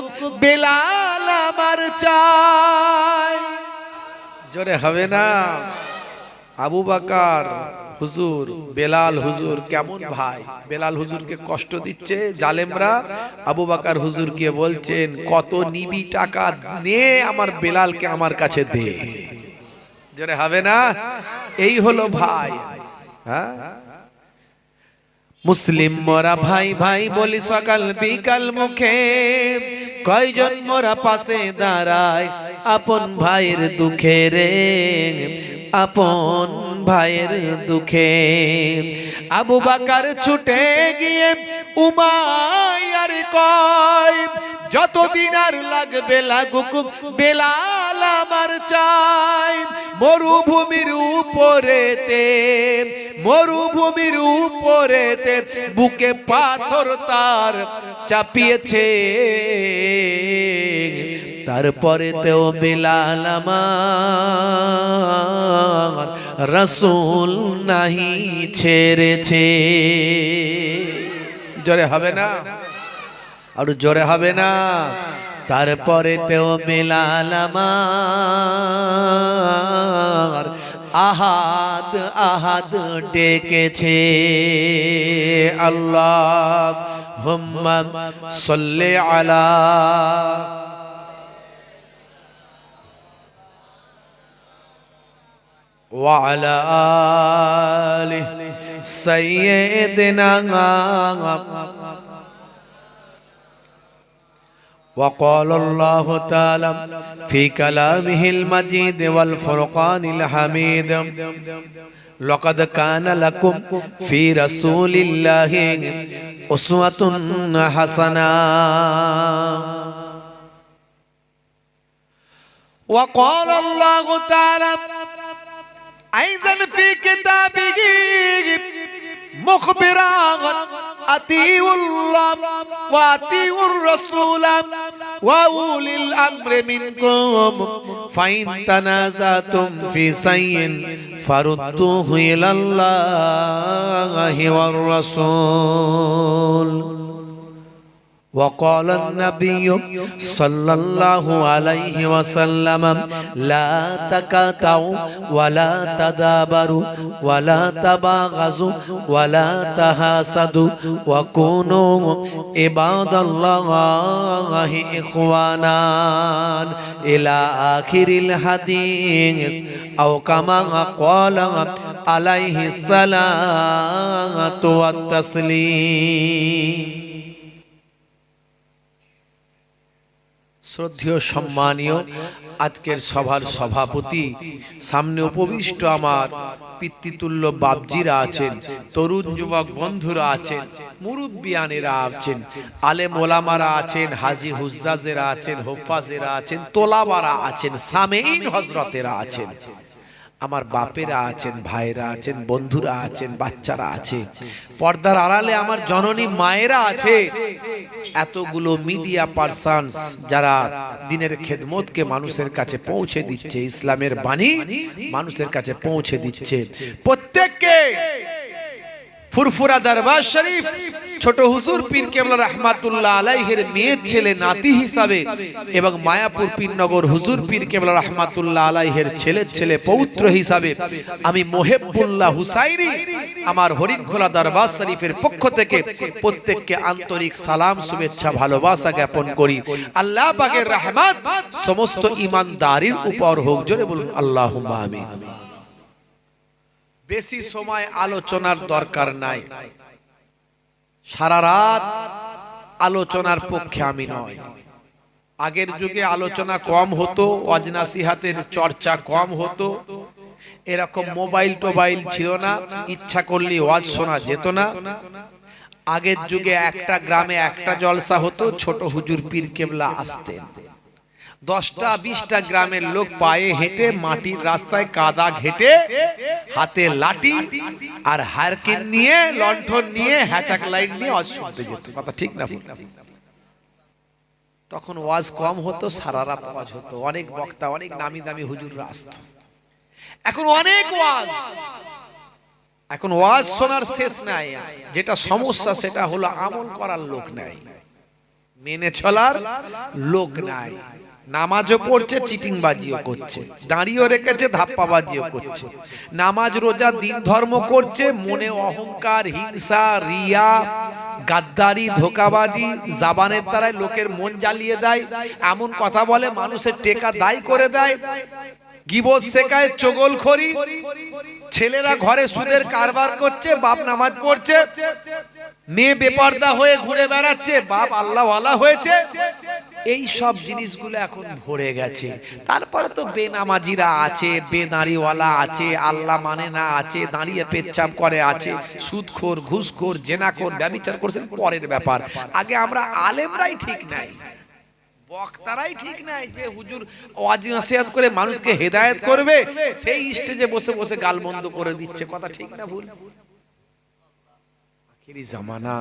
বেলাল আমার চাই জোরে হবে না আবু বকর হুজুর বেলাল হুজুর কেমন ভাই বেলাল হুজুরকে কষ্ট দিচ্ছে জালেমরা আবু বকর হুজুর গিয়ে বলছেন কত নিবি টাকা নে আমার বেলালকে আমার কাছে দে জোরে হবে না এই হলো ভাই হ্যাঁ মুসলিম মোরা ভাই ভাই বলি সকাল বিকাল মুখে কয়জন মোরা পাশে দাঁড়ায় আপন ভাইয়ের দুঃখে রে আপন ভাইয়ের দুঃখে আবু বকর ছুটে গিয়ে উমাইয়ার কয় যতদিন আর লাগবে লাগুক বেলাল আমার চাই মরুভূমির উপরেতে বুকে পাথর তার চাপিয়েছে তারপরে তেও বেলাল আমার রাসূল নাহি ছেড়েছে জোরে হবে না আর জোরে হবে না তারপরে তেও বেলাল আমার আহাদ আহাদ ডেকেছে আল্লাহুম্মা সাল্লি আলা ওয়া আলা আলি সাইয়্যিদিনা وقال الله تعالى في كلامه المجيد والفرقان الحميد لقد كان لكم في رسول الله أسوة حسنة وقال الله تعالى আইজান ফি কিতাবিহি মুখবিরান আতিউল্লাহ ওয়া আতিউর রাসূল ওয়া উলিল আমরি মিনকুম ফাইন তানাজাতুম ফি শাইইন ফারুদ্দুহু ইলাল্লাহি ওয়ার রাসূল। وقال النبي صلى الله عليه وسلم لا تقاطعوا ولا تدابروا ولا تباغضوا ولا تحاسدوا وكونوا عباد الله إخوانا إلى آخر الحديث أو كما قال عليه الصلاة والتسليم। শ্রদ্ধেয় সম্মানীয় আজকের সভার সভাপতি, সামনে উপবিষ্ট আমার পিতৃতুল্য বাপজিরা আছেন, তরুণ যুবক বন্ধুরা আছেন, মুরব্বিয়ানেরা আছেন, আলেম ওলামারা আছেন, হাজী হুজ্জাজেরা আছেন, হুফাজেরা আছেন, তোলাবারা আছেন, সামেইন হযরতেরা আছেন, আমার বাপেরা আছেন, ভাইরা আছেন, বন্ধুরা আছেন, বাচ্চারা আছে, পর্দার আড়ালে আমার জননী মায়েরা আছে, এতগুলো মিডিয়া পারসনস যারা দিনের খেদমতকে মানুষের কাছে পৌঁছে দিচ্ছে, ইসলামের বাণী মানুষের কাছে পৌঁছে দিচ্ছে, প্রত্যেককে ফুরফুরা দরবার শরীফ ছোট হুজুর পীর কেবলা রহমাতুল্লাহ আলাইহির মেয়ের ছেলে নাতি হিসাবে এবং মায়াপুর পীরনগর হুজুর পীর কেবলা রহমাতুল্লাহ আলাইহির ছেলের ছেলে পৌত্র হিসাবে আমি মোহেবুল্লাহ হুসাইনি আমার হরিণখোলা দরবার শরীফের পক্ষ থেকে প্রত্যেককে আন্তরিক সালাম, শুভেচ্ছা, ভালোবাসা জ্ঞাপন করি। আল্লাহ পাকের রহমত সমস্ত ঈমানদারির উপর হোক, জোরে বলুন আল্লাহুম্মা আমিন। বেশি সময় আলোচনার দরকার নাই, সারা রাত আলোচনার পক্ষে আমি নয়। আগের যুগে আলোচনা কম হতো, ওয়াজ নাসিহাতের চর্চা কম হতো, এরকম মোবাইল টোবাইল ছিল না, ইচ্ছা করলে ওয়াজ শোনা যেত না। আগের যুগে একটা গ্রামে একটা জলসা হতো, ছোট হুজুর পীর কেবলা আসতেন, 10টা 20টা গ্রামের লোক পায়ে হেঁটে মাটির রাস্তায় কাদা ঘেটে হাতে লাঠি আর হারকিন নিয়ে লণ্ঠন নিয়ে হ্যাচাক লাইন নিয়ে ওয়াজ শুনতে যেত। কথা ঠিক না? তখন ওয়াজ কম হতো, সারা রাত ওয়াজ হতো, অনেক বক্তা, অনেক নামি দামি হুজুররা আসতো। এখন অনেক ওয়াজ, এখন ওয়াজ শোনার শেষ নাই। যেটা সমস্যা সেটা হলো আমল করার লোক নাই, মেনে চলার লোক নাই। নামাজও পড়ছে, চিটিংবাজিও করছে, দাঁড়িয়েও রেখেছে, ধাপ্পাবাজিও করছে। নামাজ রোজা দিন ধর্ম করছে, মনে অহংকার, হিংসা, রিয়া, গাদ্দারি, ধোকাবাজি, জাবানের দ্বারাই লোকের মন জ্বালিয়ে দেয়, এমন কথা বলে মানুষের টেকা দায়ী করে দেয়, গীবত শেখায়, চগলখড়ি, ছেলেরা ঘরে সুদের কারবার করছে, বাপ নামাজ পড়ছে, মেয়ে বেপর্দা হয়ে ঘুরে বেড়াচ্ছে, বাপ আল্লাহওয়ালা হয়েছে। এই সব জিনিসগুলো এখন ভরে গেছে। তারপরে তো বেনামাজিরা আছে, বেদাড়িওয়ালা আছে, আল্লাহ মানে না আছে, দাঁড়িয়ে পেচ্ছাপ করে আছে, সুদখোর, ঘুষখোর, জেনাখোর, ব্যভিচার করছেন, পরের ব্যাপার। আগে আমরা আলেমরাই ঠিক নাই, বক্তারাই ঠিক নাই, যে হুজুর ওয়াজ নসিহত করে মানুষকে হেদায়েত করবে, সেই স্টেজে বসে বসে গালমন্দ করে দিচ্ছে। কথা ঠিক না ভুল? আখিরি জামানা,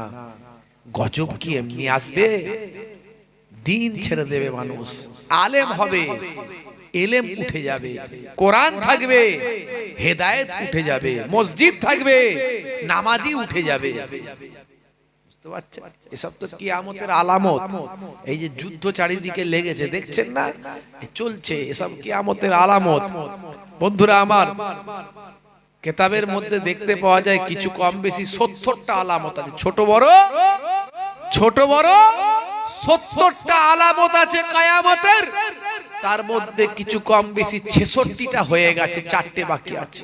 গজব কি এমনি আসবে? দিন ছেড়ে দেবে মানুষ, আলেম হবে, এলেম উঠে যাবে, কোরআন থাকবে, হেদায়েত উঠে যাবে, মসজিদ থাকবে, নামাজি উঠে যাবে। বুঝতে পারছেন? এসব তো কিয়ামতের আলামত। এই যে যুদ্ধ চারিদিকে লেগেছে, দেখছেন না চলছে, এসব কিয়ামতের আলামত। বন্ধুরা আমার, কিতাবের মধ্যে দেখতে পাওয়া যায় কিছু কম বেশি 70টা আলামত আছে, ছোট বড় 70টা আলামত আছে কিয়ামতের। তার মধ্যে কিছু কম বেশি 66টা হয়ে গেছে, 4টে বাকি আছে।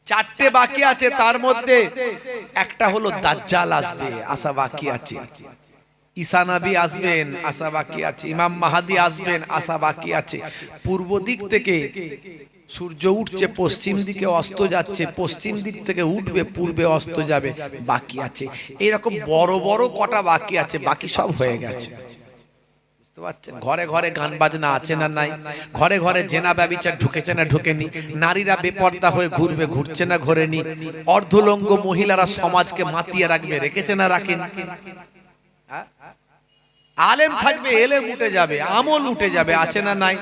4টে বাকি আছে, তার মধ্যে একটা হলো দাজ্জাল আসবে, আশা বাকি আছে। ঈসা নবী আসবেন, আশা বাকি আছে। ইমাম মাহদী আসবেন, আশা বাকি আছে। পূর্ব দিক থেকে সূর্য উঠছে, পশ্চিম দিকে অস্ত যাচ্ছে, পশ্চিম দিক থেকে উঠবে, পূর্বে অস্ত যাবে, বাকি আছে। এরকম বড় বড় কটা বাকি আছে, বাকি সব হয়ে গেছে। বুঝতে পারছেন? ঘরে ঘরে গান বাজনা আছে না নাই? ঘরে ঘরে জেনা ব্যভিচার ঢুকেছে না ঢুকেনি? নারীরা বেপর্দা হয়ে ঘুরবে, ঘুরছে না ঘোরেনি? অর্ধলঙ্গ মহিলারা সমাজকে মাতিয়ে রাখবে, রেখেছে না রাখেনি? আলেম থাকবে, এলেম উঠে যাবে, আমল উঠে যাবে, আছে না নাই?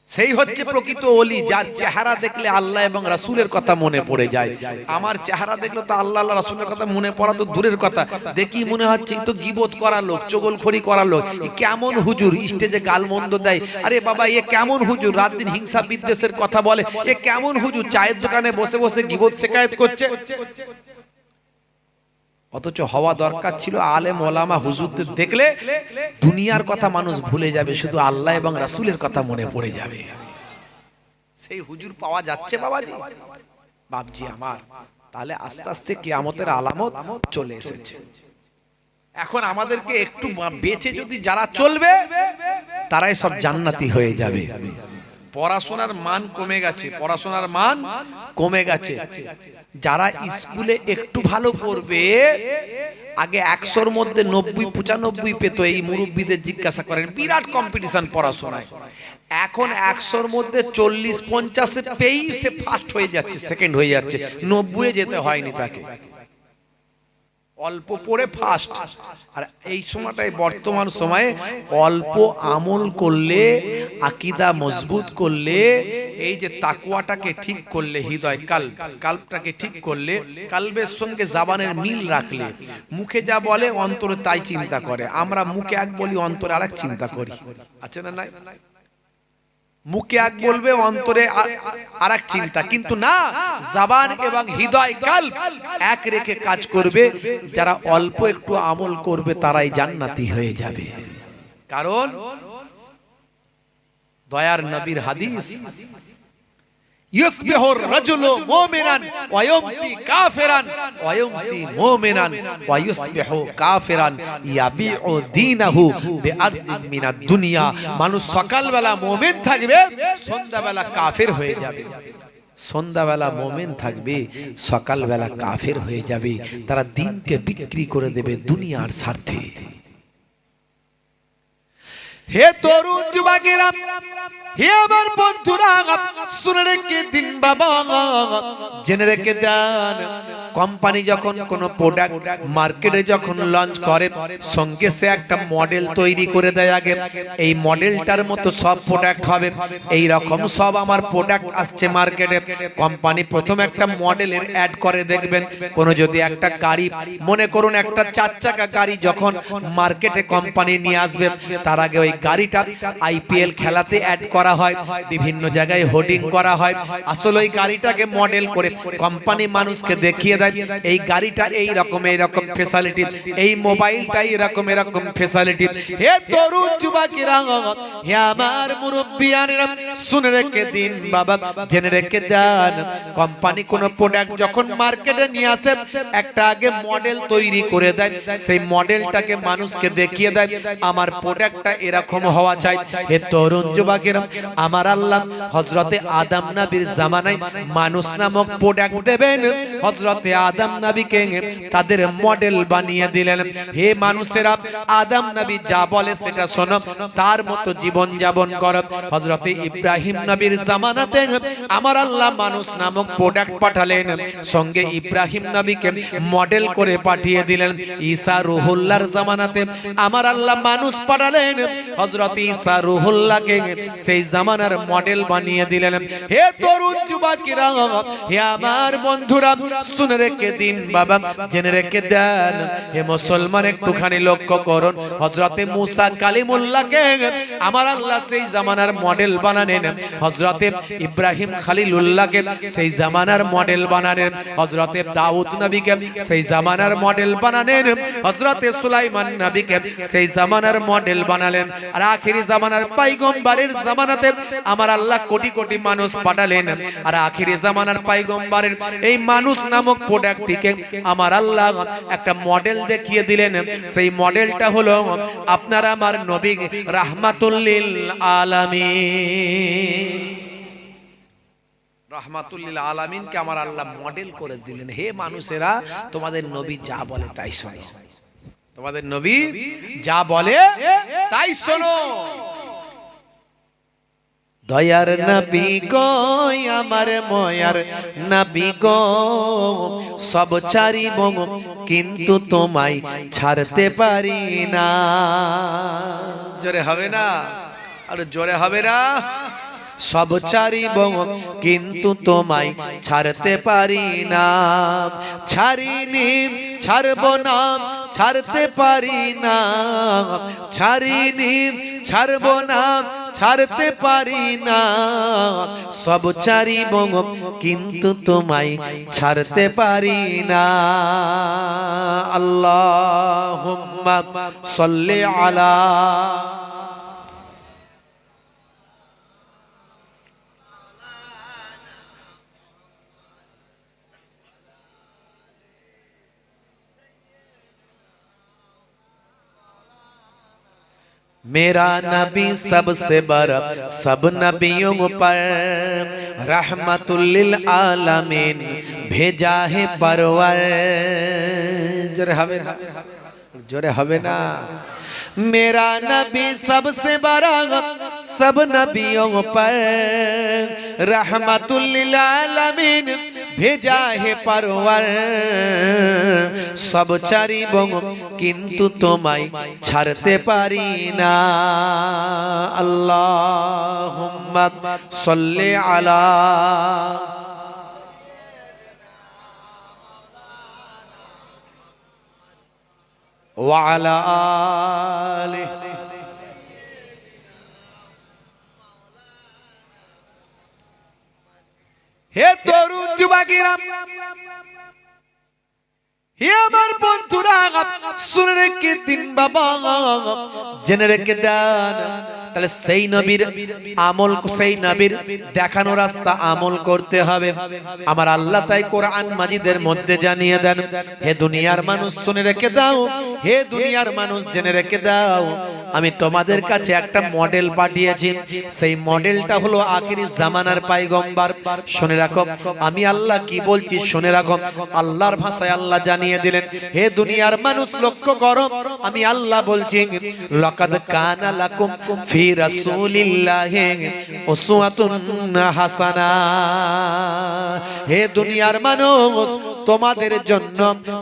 সেই হচ্ছে প্রকৃত ওলি, যার চেহারা দেখলে আল্লাহ এবং রাসূলের কথা মনে পড়ে যায়। আমার চেহারা দেখলে তো আল্লাহ আল্লাহ রাসূলের কথা মনে পড়া তো দূরের কথা, দেখি মনে হচ্ছে তো গীবত করা লোক, চগলখড়ি করা লোক। কেমন হুজুর স্টেজে গালমন্দ দেয়, আরে বাবা এ কেমন হুজুর রাত দিন হিংসা বিদ্বেষের কথা বলে, এ কেমন হুজুর চায়ের দোকানে বসে বসে গীবত শিকায়েত করছে। অথচ হওয়া দরকার ছিল আলেম ওলামা হুজুরদের দেখলে দুনিয়ার কথা মানুষ ভুলে যাবে, শুধু আল্লাহ এবং রাসূলের কথা মনে পড়ে যাবে। সেই হুজুর পাওয়া যাচ্ছে বাবাজি, বাপজি আমার। তাহলে আস্তে আস্তে কিয়ামতের আলামত চলে এসেছে। এখন আমাদেরকে একটু বেঁচে যদি যারা চলবে তারাই সব জান্নাতি হয়ে যাবে। পড়াশোনার মান কমে গেছে, পড়াশোনার মান কমে গেছে। যারা স্কুলে একটু ভালো পড়বে, আগে 100-র মধ্যে 90-95 পেত, এই মুরব্বীদের জিজ্ঞাসা করেন, বিরাট কম্পিটিশন পড়াশোনায়। এখন 100-র মধ্যে 40-50 পেয়েই সে ফার্স্ট হয়ে যাচ্ছে, সেকেন্ড হয়ে যাচ্ছে, 90-এ যেতে হয়নি তাকে। অল্প পড়ে ফার্স্ট। আর এই সময়টাই বর্তমান সময়ে অল্প আমল করলে, আকীদা মজবুত করলে, এই যে তাকওয়াটাকে ঠিক করলে, হৃদয় কাল্বটাকে ঠিক করলে, কালবের সঙ্গে জবানের মিল রাখলে, মুখে যা বলে অন্তরে তাই চিন্তা করে। আমরা মুখে এক বলি, অন্তরে আরেক চিন্তা করি, আছে না নাই? মুখে এক বলবে, অন্তরে আরেক চিন্তা। কিন্তু না, জবান এবং হৃদয় কাল্ব এক রেখে কাজ করবে। যারা অল্প একটু আমল করবে তারাই জান্নাতি হয়ে যাবে। কারণ দয়ার নবীর হাদিস, ইউসবিহুর রাজুলু মুমিনান ওয়া ইউমসি কাফিরান ওয়া ইউমসি মুমিনান ওয়া ইউসবিহু কাফিরান ইয়াবিউ দীনাহু বিআরজিন মিনাদ দুনিয়া। মানুষ সকালবেলা মুমিন থাকবে, সন্ধ্যাবেলা কাফির হয়ে যাবে। সন্ধ্যাবেলা মুমিন থাকবে, সকালবেলা কাফির হয়ে যাবে। তারা দিনকে বিক্রি করে দেবে দুনিয়ার স্বার্থে। হে তরুণ যুবকেরা, হে আমার বন্ধুরা, শুনে রেখে দিন বাবা, জেনে রেখে দেন, কোম্পানি যখন কোন প্রোডাক্ট মার্কেটে যখন লঞ্চ করে, সঙ্গে সে একটা মডেল তৈরি করে দেয়। আগে এই মডেলটার মতো সব প্রোডাক্ট হবে, এই রকম সব আমার প্রোডাক্ট আসছে মার্কেটে। কোম্পানি প্রথম একটা মডেলের অ্যাড করে, দেখবেন কোন যদি একটা গাড়ি, মনে করুন একটা 4 চাকা গাড়ি যখন মার্কেটে কোম্পানি নিয়ে আসবে, তার আগে ওই গাড়িটা আইপিএল খেলাতে অ্যাড করা হয়, বিভিন্ন জায়গায় হোর্ডিং করা হয়। আসলে ওই গাড়িটাকে মডেল করে কোম্পানি মানুষকে দেখিয়ে দেয়, এই গাড়িটা এই রকম ফ্যাসিলিটি, এই মোবাইলটা এরকম ফ্যাসিলিটি। হে তরুণ যুবকেরা, হে আমার মুরব্বিয়ানেরা, শুনে রেখে দিন বাবা, জেনে রেখে দেন, কোম্পানি কোন প্রোডাক্ট যখন মার্কেটে নিয়ে আসে, একটা আগে মডেল তৈরি করে দেয়। সেই মডেলটাকে মানুষকে দেখিয়ে দেয়, আমার প্রোডাক্টটা এরকম হওয়া চাই। হে তরুণ যুবকেরা, আমার আল্লাহ হযরতে আদম নবীর জামানায় মানুষ নামক প্রোডাক্ট দেবেন, হযরতে আদম নবীকে তাদের মডেল বানিয়ে দিলেন। হে মানুষেরা, আদম নবী যা বলে সেটা শোনো, তার মতো জীবন যাপন করো। হযরতে ইব্রাহিম নবীর জামানাতে আমার আল্লাহ মানুষ নামক প্রোডাক্ট পাঠালেন, সঙ্গে ইব্রাহিম নবীকে মডেল করে পাঠিয়ে দিলেন। ঈসা রুহুল্লাহর জামানাতে আমার আল্লাহ মানুষ পাঠালেন, হযরতে ঈসা রুহুল্লাহকে সেই জামানার মডেল বানিয়ে দিলেন। হে তরুণ যুবকেরা, হে আমার বন্ধুরা, শুনে রেখে দিন বাবা, জেনে রেখে দেন। হে মুসলমান, একটুখানি লক্ষ্য করুন, হযরতে মুসা কালিমুল্লাহকে আমার আল্লাহ সেই জামানার মডেল বানালেন, হযরতে ইব্রাহিম খলিলুল্লাহকে সেই জামানার মডেল বানালেন, হযরতে দাউদ নবীকে সেই জামানার মডেল বানালেন, হযরতে সুলাইমান নবীকে সেই জামানার মডেল বানালেন। আর আখেরি জামানার পয়গম্বরের জামানাতে আমার আল্লাহ কোটি কোটি মানুষ পাঠালেন। আর আখেরি জামানার পয়গম্বরের এই মানুষ নামক প্রোডাক্টটিকে আমার আল্লাহ একটা মডেল দেখিয়ে দিলেন। সেই মডেলটা হলো আপনার আমার নবী রাহমাতুল লিল আলামিন। রাহমাতুল লিল আলামিনকে আমার আল্লাহ মডেল করে দিলেন। হে মানুষেরা, তোমাদের নবী যা বলে তাই শোনো। তোমাদের নবী যা বলে তাই শোনো। দয়ার নবী গো আমার ময়ার নবী গো, সব ছাড়িব কিন্তু তোমায় ছাড়তে পারি না। জোরে হবে না? আর জোরে হবে না? সব ছাড়িব কিন্তু তোমায় ছাড়তে পারি না। ছাড়িনি ছাড়ব না, ছাড়তে পারি না। ছাড়িনি ছাড়ব না, ছাড়তে পারি না। সব ছাড়িব কিন্তু তোমায় ছাড়তে পারি না। আল্লাহুম্মা সাল্লি আলা मेरा नबी सबसे बड़ा सब नबियों पर रहमतुल लिल आलमीन भेजा है परवर। जोरे हवे ना? जोरे हवे ना? मेरा नबी सबसे बड़ा सब नबियों पर रहमतुल लिल आलमीन भेजा है परवर। सब ছাড়িব কিন্তু তোমায় ছাড়তে পারি না। আল্লাহুম্মা সাল্লি আলা ওয়া আলা আলিহি। হে তরুণ যুবকেরা, হে আমার বন্ধুরা, শুনে রেখে দিন বাবা, জেনে রেখে দেন। তাহলে সেই নবীর আমল, সেই নবীর দেখানো রাস্তা আমল করতে হবে। আমার আল্লাহ তাই কোরআন মাজিদের মধ্যে জানিয়ে দেন, হে দুনিয়ার মানুষ শুনে রেখে দাও, হে দুনিয়ার মানুষ জেনে রেখে দাও, আমি তোমাদের কাছে একটা মডেল পাঠিয়েছি। সেই মডেলটা হলো আখিরি জামানার পয়গম্বর। শুনে রাখো আমি আল্লাহ কি বলছি, শুনে রাখো। আল্লাহর ভাষায় আল্লাহ জানিয়ে দিলেন, হে দুনিয়ার মানুষ লক্ষ্য করো, আমি আল্লাহ বলছি, লাকাদ কানা লাকুম ফি রাসূলিল্লাহি উসওয়াতুন হাসানা। হে দুনিয়ার মানুষ, তোমাদের জন্য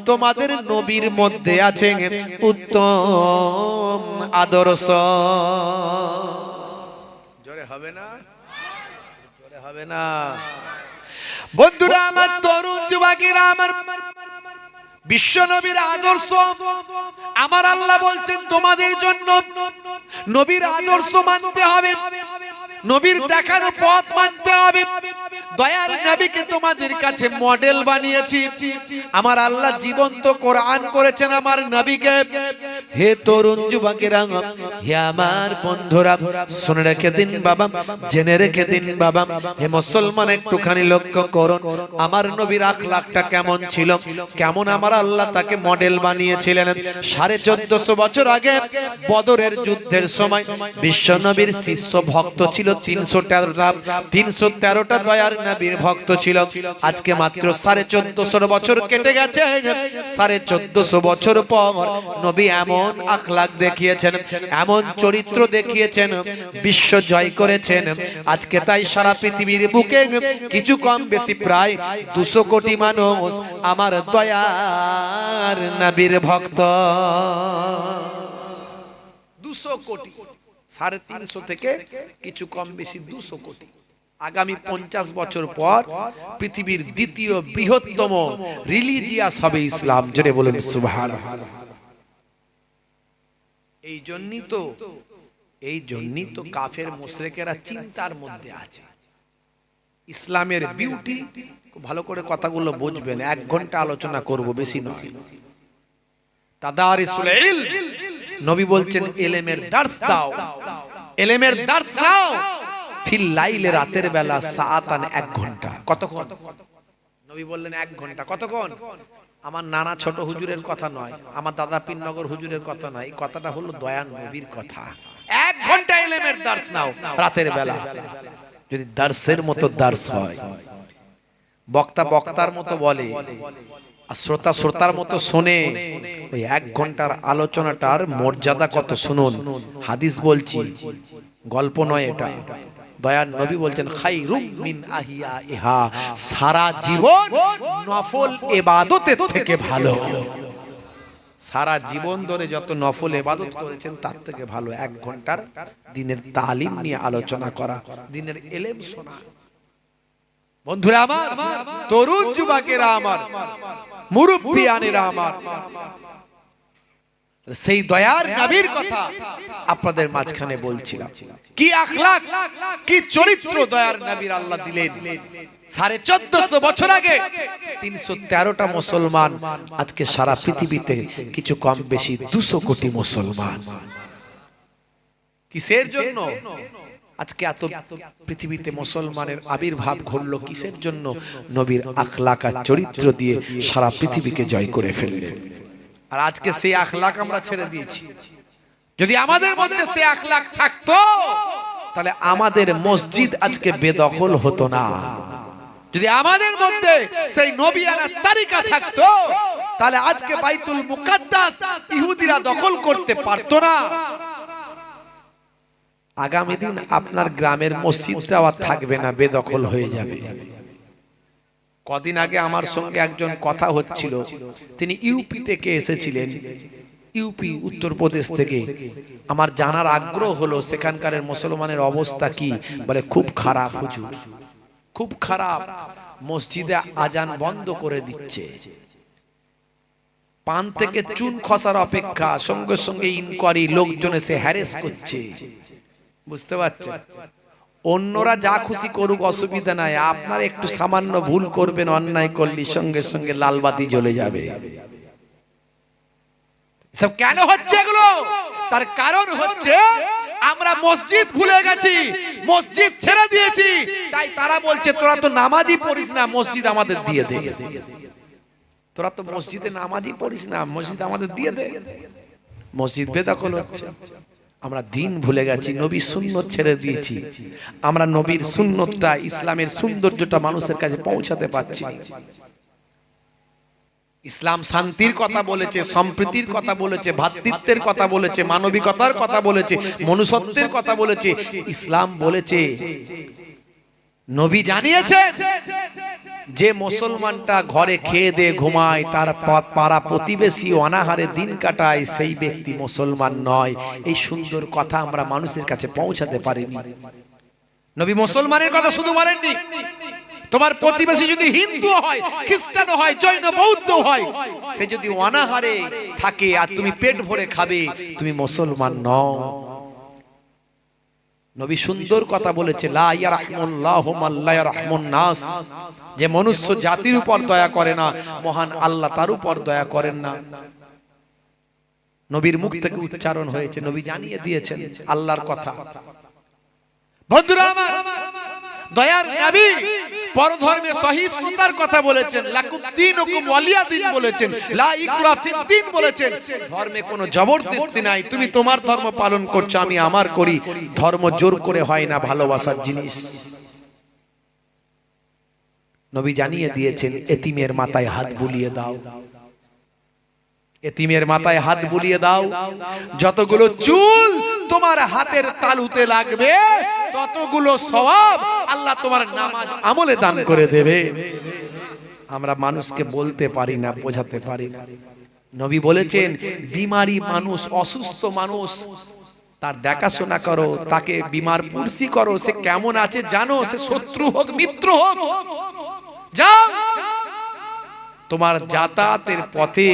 তোমাদের নবীর মধ্যে আছে উত্তম আদর্শ। জোরে হবে না? জোরে হবে না? বন্ধুরা আমার, তরুণ যুবকেরা আমার, বিশ্ব নবীর আদর্শ আমার আল্লাহ বলছেন তোমাদের জন্য নবীর আদর্শ মানতে হবে, নবীর দেখানো পথ মানতে হবে। দয়ার নবীকে তোমাদের কাছে মডেল বানিয়েছি। আমার আল্লাহ জীবন্ত কোরআন করেছেন আমার নবীকে। হে তরুণ যুবকেরা, হে আমার বন্ধুরা, শুনে রেখে দিন বাবা, জেনে রেখে দিন বাবা। হে মুসলমান, একটুখানি লক্ষ্য করুন আমার নবীর আখলাকটা কেমন ছিল, কেমন আমার আল্লাহ তাকে মডেল বানিয়েছিলেন। 1450 বছর আগে বদরের যুদ্ধের সময় বিশ্ব নবীর শিষ্য ভক্ত ছিল 313টা দয়ার নবীর ভক্ত ছিল। আজকে মাত্র 1450 বছর কেটে গেছে। 1450 বছর পর নবী এমন আখলাক দেখিয়েছেন, এমন চরিত্র দেখিয়েছেন, বিশ্ব জয় করেছেন। আজকে তাই সারা পৃথিবীর বুকে কিছু কম বেশি প্রায় 200 কোটি মানুষ আমার দয়ার নবীর ভক্ত। 200 কোটি, 350 থেকে কিছু কম বেশি 200 কোটি। আগামী 50 বছর পর পৃথিবীর দ্বিতীয় বৃহত্তম রিলিজিয়াস হবে ইসলাম। জোরে বলেন সুবহানাল্লাহ। এই জন্যই তো কাফের মুশরিকেরা চিন্তার মধ্যে আছে। ইসলামের বিউটি, ভালো করে কথাগুলো বুঝবেন, 1 ঘন্টা আলোচনা করব, বেশি নয়। তাদারিসুল ইলম, নবী বলছেন ইলমের দার্স দাও, ইলমের দার্স নাও। ফিল লাইলে, রাতের বেলা, সাআতান, 1 ঘন্টা। কতক্ষণ? নবী বললেন 1 ঘন্টা। কতক্ষণ? আমার নানা ছোট হুজুরের কথা নয়, আমার দাদা পীরনগর হুজুরের কথা নয়, এই কথাটা হলো দয়ার নবীর কথা। 1 ঘন্টা ইলমের দার্স নাও রাতের বেলা। যদি দার্সের মতো দার্স হয়, বক্তা বক্তার মতো বলে, আর শ্রোতা শ্রোতার মতো শোনে, ওই 1 ঘন্টার আলোচনাটার মর্যাদা কত শুনুন। হাদিস বলছি, গল্প নয় এটা। দয়ার নবী বলছেন খায়রুম মিন আহিয়াইহা, সারা জীবন নফল ইবাদতের থেকে ভালো। সারা জীবন ধরে যত নফল ইবাদত করেছেন তার থেকে ভালো 1 ঘন্টার দিনের তালিম নিয়ে আলোচনা করা, দিনের ইলম শোনা। বন্ধুরা আমার, তরুণ যুবকেরা আমার, মুরব্বিয়ানেরা আমার, সেই দয়ার নবীর কথা আপনাদের মাঝখানে বলছিলাম। কি আখলাক, কি চরিত্র দয়ার নবীর আল্লাহ দিলেন। 1450 বছর আগে 313টা মুসলমান, আজকে সারা পৃথিবীতে কিছু কম বেশি 200 কোটি মুসলমান। কিসের জন্য আজকে এত পৃথিবীতে মুসলমানের আবির্ভাব ঘটলো? কিসের জন্য? নবীর আখলাক আর চরিত্র দিয়ে সারা পৃথিবীকে জয় করে ফেললেন। আর আজকে সেই আখলাক আমরা ছেড়ে দিয়েছি। যদি আমাদের মধ্যে সেই আখলাক থাকতো তাহলে আমাদের মসজিদ আজকে বেদখল হতো না। যদি আমাদের মধ্যে সেই নবিয়ানা তারিকা থাকতো তাহলে আজকে বাইতুল মুকাদ্দাস ইহুদিরা দখল করতে পারতো না। আগামী দিন আপনার গ্রামের মসজিদটা আর থাকবে না, বেদখল হয়ে যাবে। কদিন আগে আমার সঙ্গে একজন কথা হচ্ছিল, তিনি ইউপি থেকে এসেছিলেন, ইউপি উত্তরপ্রদেশ থেকে। আমার জানার আগ্রহ হলো সেখানকার মুসলমানের অবস্থা কি। বলে খুব খারাপ হুজুর, খুব খারাপ। মসজিদে আজান বন্ধ করে দিচ্ছে, পান থেকে চুন খসার অপেক্ষা, সঙ্গে সঙ্গে ইনকোয়ারি, লোকজন এসে হ্যারেস করছে। বুঝতে পারছেন? অন্যরা যা খুশি করুক, অসুবিধা নাই, আপনার একটু সামান্য ভুল করবেন, অন্যায় করলে সঙ্গে সঙ্গে লালবাতি জ্বলে যাবে। সব কেন হচ্ছে এগুলো? তার কারণ হচ্ছে আমরা মসজিদ ভুলে গেছি, মসজিদ ছেড়ে দিয়েছি। তাই তারা বলছে তোরা তো নামাজই পড়িস না, মসজিদ আমাদের দিয়ে দে। তোরা তো মসজিদে নামাজই পড়িস না, মসজিদ আমাদের দিয়ে দে। মসজিদ বেদখল হচ্ছে। আমরা দিন ভুলে গেছি, নবীর সুন্নত ছেড়ে দিয়েছি। আমরা নবীর সুন্নতটা, ইসলামের সৌন্দর্যটা মানুষের কাছে পৌঁছাতে পারছি না। ইসলাম শান্তির কথা বলেছে, সম্প্রীতির কথা বলেছে, ভ্রাতৃত্বের কথা বলেছে, মানবিকতার কথা বলেছে, মনুষ্যত্বের কথা বলেছে। ইসলাম বলেছে, নবী জানিয়েছেন যে মুসলমানটা ঘরে খেয়ে দিয়ে ঘুমায়, তার পাড়া প্রতিবেশী অনাহারে দিন কাটায়, সেই ব্যক্তি মুসলমান নয়। এই সুন্দর কথা আমরা মানুষের কাছে পৌঁছাতে পারিনি। নবী মুসলমানের কথা শুধু বলেননি, তোমার প্রতিবেশী যদি হিন্দু হয়, খ্রিস্টান হয়, জৈন বৌদ্ধ হয়, সে যদি অনাহারে থাকে আর তুমি পেট ভরে খাবে, তুমি মুসলমান নও। নবী সুন্দর কথা বলেছে, লা ইয়ারহামুল্লাহু মান লা ইয়ারহামুন নাস। যে মনুষ্য জাতির উপর দয়া করে না, মহান আল্লাহ তার উপর দয়া করেন না। নবীর মুখ থেকে উচ্চারণ হয়েছে, নবী জানিয়ে দিয়েছেন আল্লাহর কথা। বন্ধুরা আমার, দয়ার নবী পরধর্মে সহিষ্ণুতার কথা বলেছেন, লাকুম দীনুকুম ওয়ালিয়া দীন বলেছেন, লা ইকরাহা ফিদ দীন বলেছেন। ধর্মে কোনো জবরদস্তি নাই, তুমি তোমার ধর্ম পালন করছো, আমি আমার করি। ধর্ম জোর করে হয় না, ভালোবাসার জিনিস। নবী জানিয়ে দিয়েছেন, এতিমের মাথায় হাত বুলিয়ে দাও, এতিমের মাথায় হাত বুলিয়ে দাও। যতগুলো চুল তোমার হাতের তালুতে লাগবে, ততগুলো সওয়াব আল্লাহ তোমার নামাজ আমলে দান করে দেবে। আমরা মানুষকে বলতে পারি না, বোঝাতে পারি না। নবী বলেছেন, বিমারি মানুষ, অসুস্থ মানুষ, তার দেখাশোনা করো, তাকে বিমার পুরসি করো, সে কেমন আছে জানো, সে শত্রু হোক মিত্র হোক, যাও। তোমার যাতায়াতের পথে,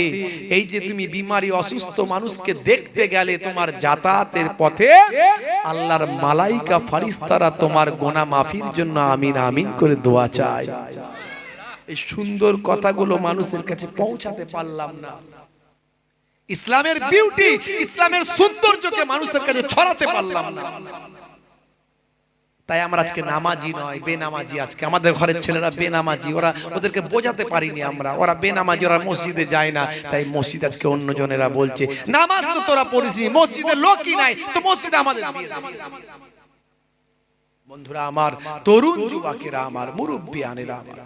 এই যে তুমি বিমারি অসুস্থ মানুষকে দেখতে গেলে, তোমার যাতায়াতের পথে আল্লাহর মালাইকা ফারিস্তারা তোমার গুনাহ মাফির জন্য আমিন আমিন করে দোয়া চায়। এই সুন্দর কথাগুলো মানুষের কাছে পৌঁছাতে পারলাম না। ইসলামের বিউটি, ইসলামের সৌন্দর্যকে মানুষের কাছে ছড়াতে পারলাম না। তাই আমরা আজকে নামাজি নয়, বেনামাজি। আজকে আমাদের ঘরের ছেলেরা বেনামাজি, ওদেরকে বোঝাতে পারিনি আমরা, ওরা বেনামাজি, ওরা মসজিদে যায় না। তাই মসজিদ আজকে অন্যজনেরা বলছে, নামাজ তো তোরা পড়িসনি, মসজিদে লোকই নাই, তো মসজিদ আমাদের দিয়ে দে। বন্ধুরা আমার, তরুণ যুবকেরা আমার, মুরব্বিয়ানেরা আমার,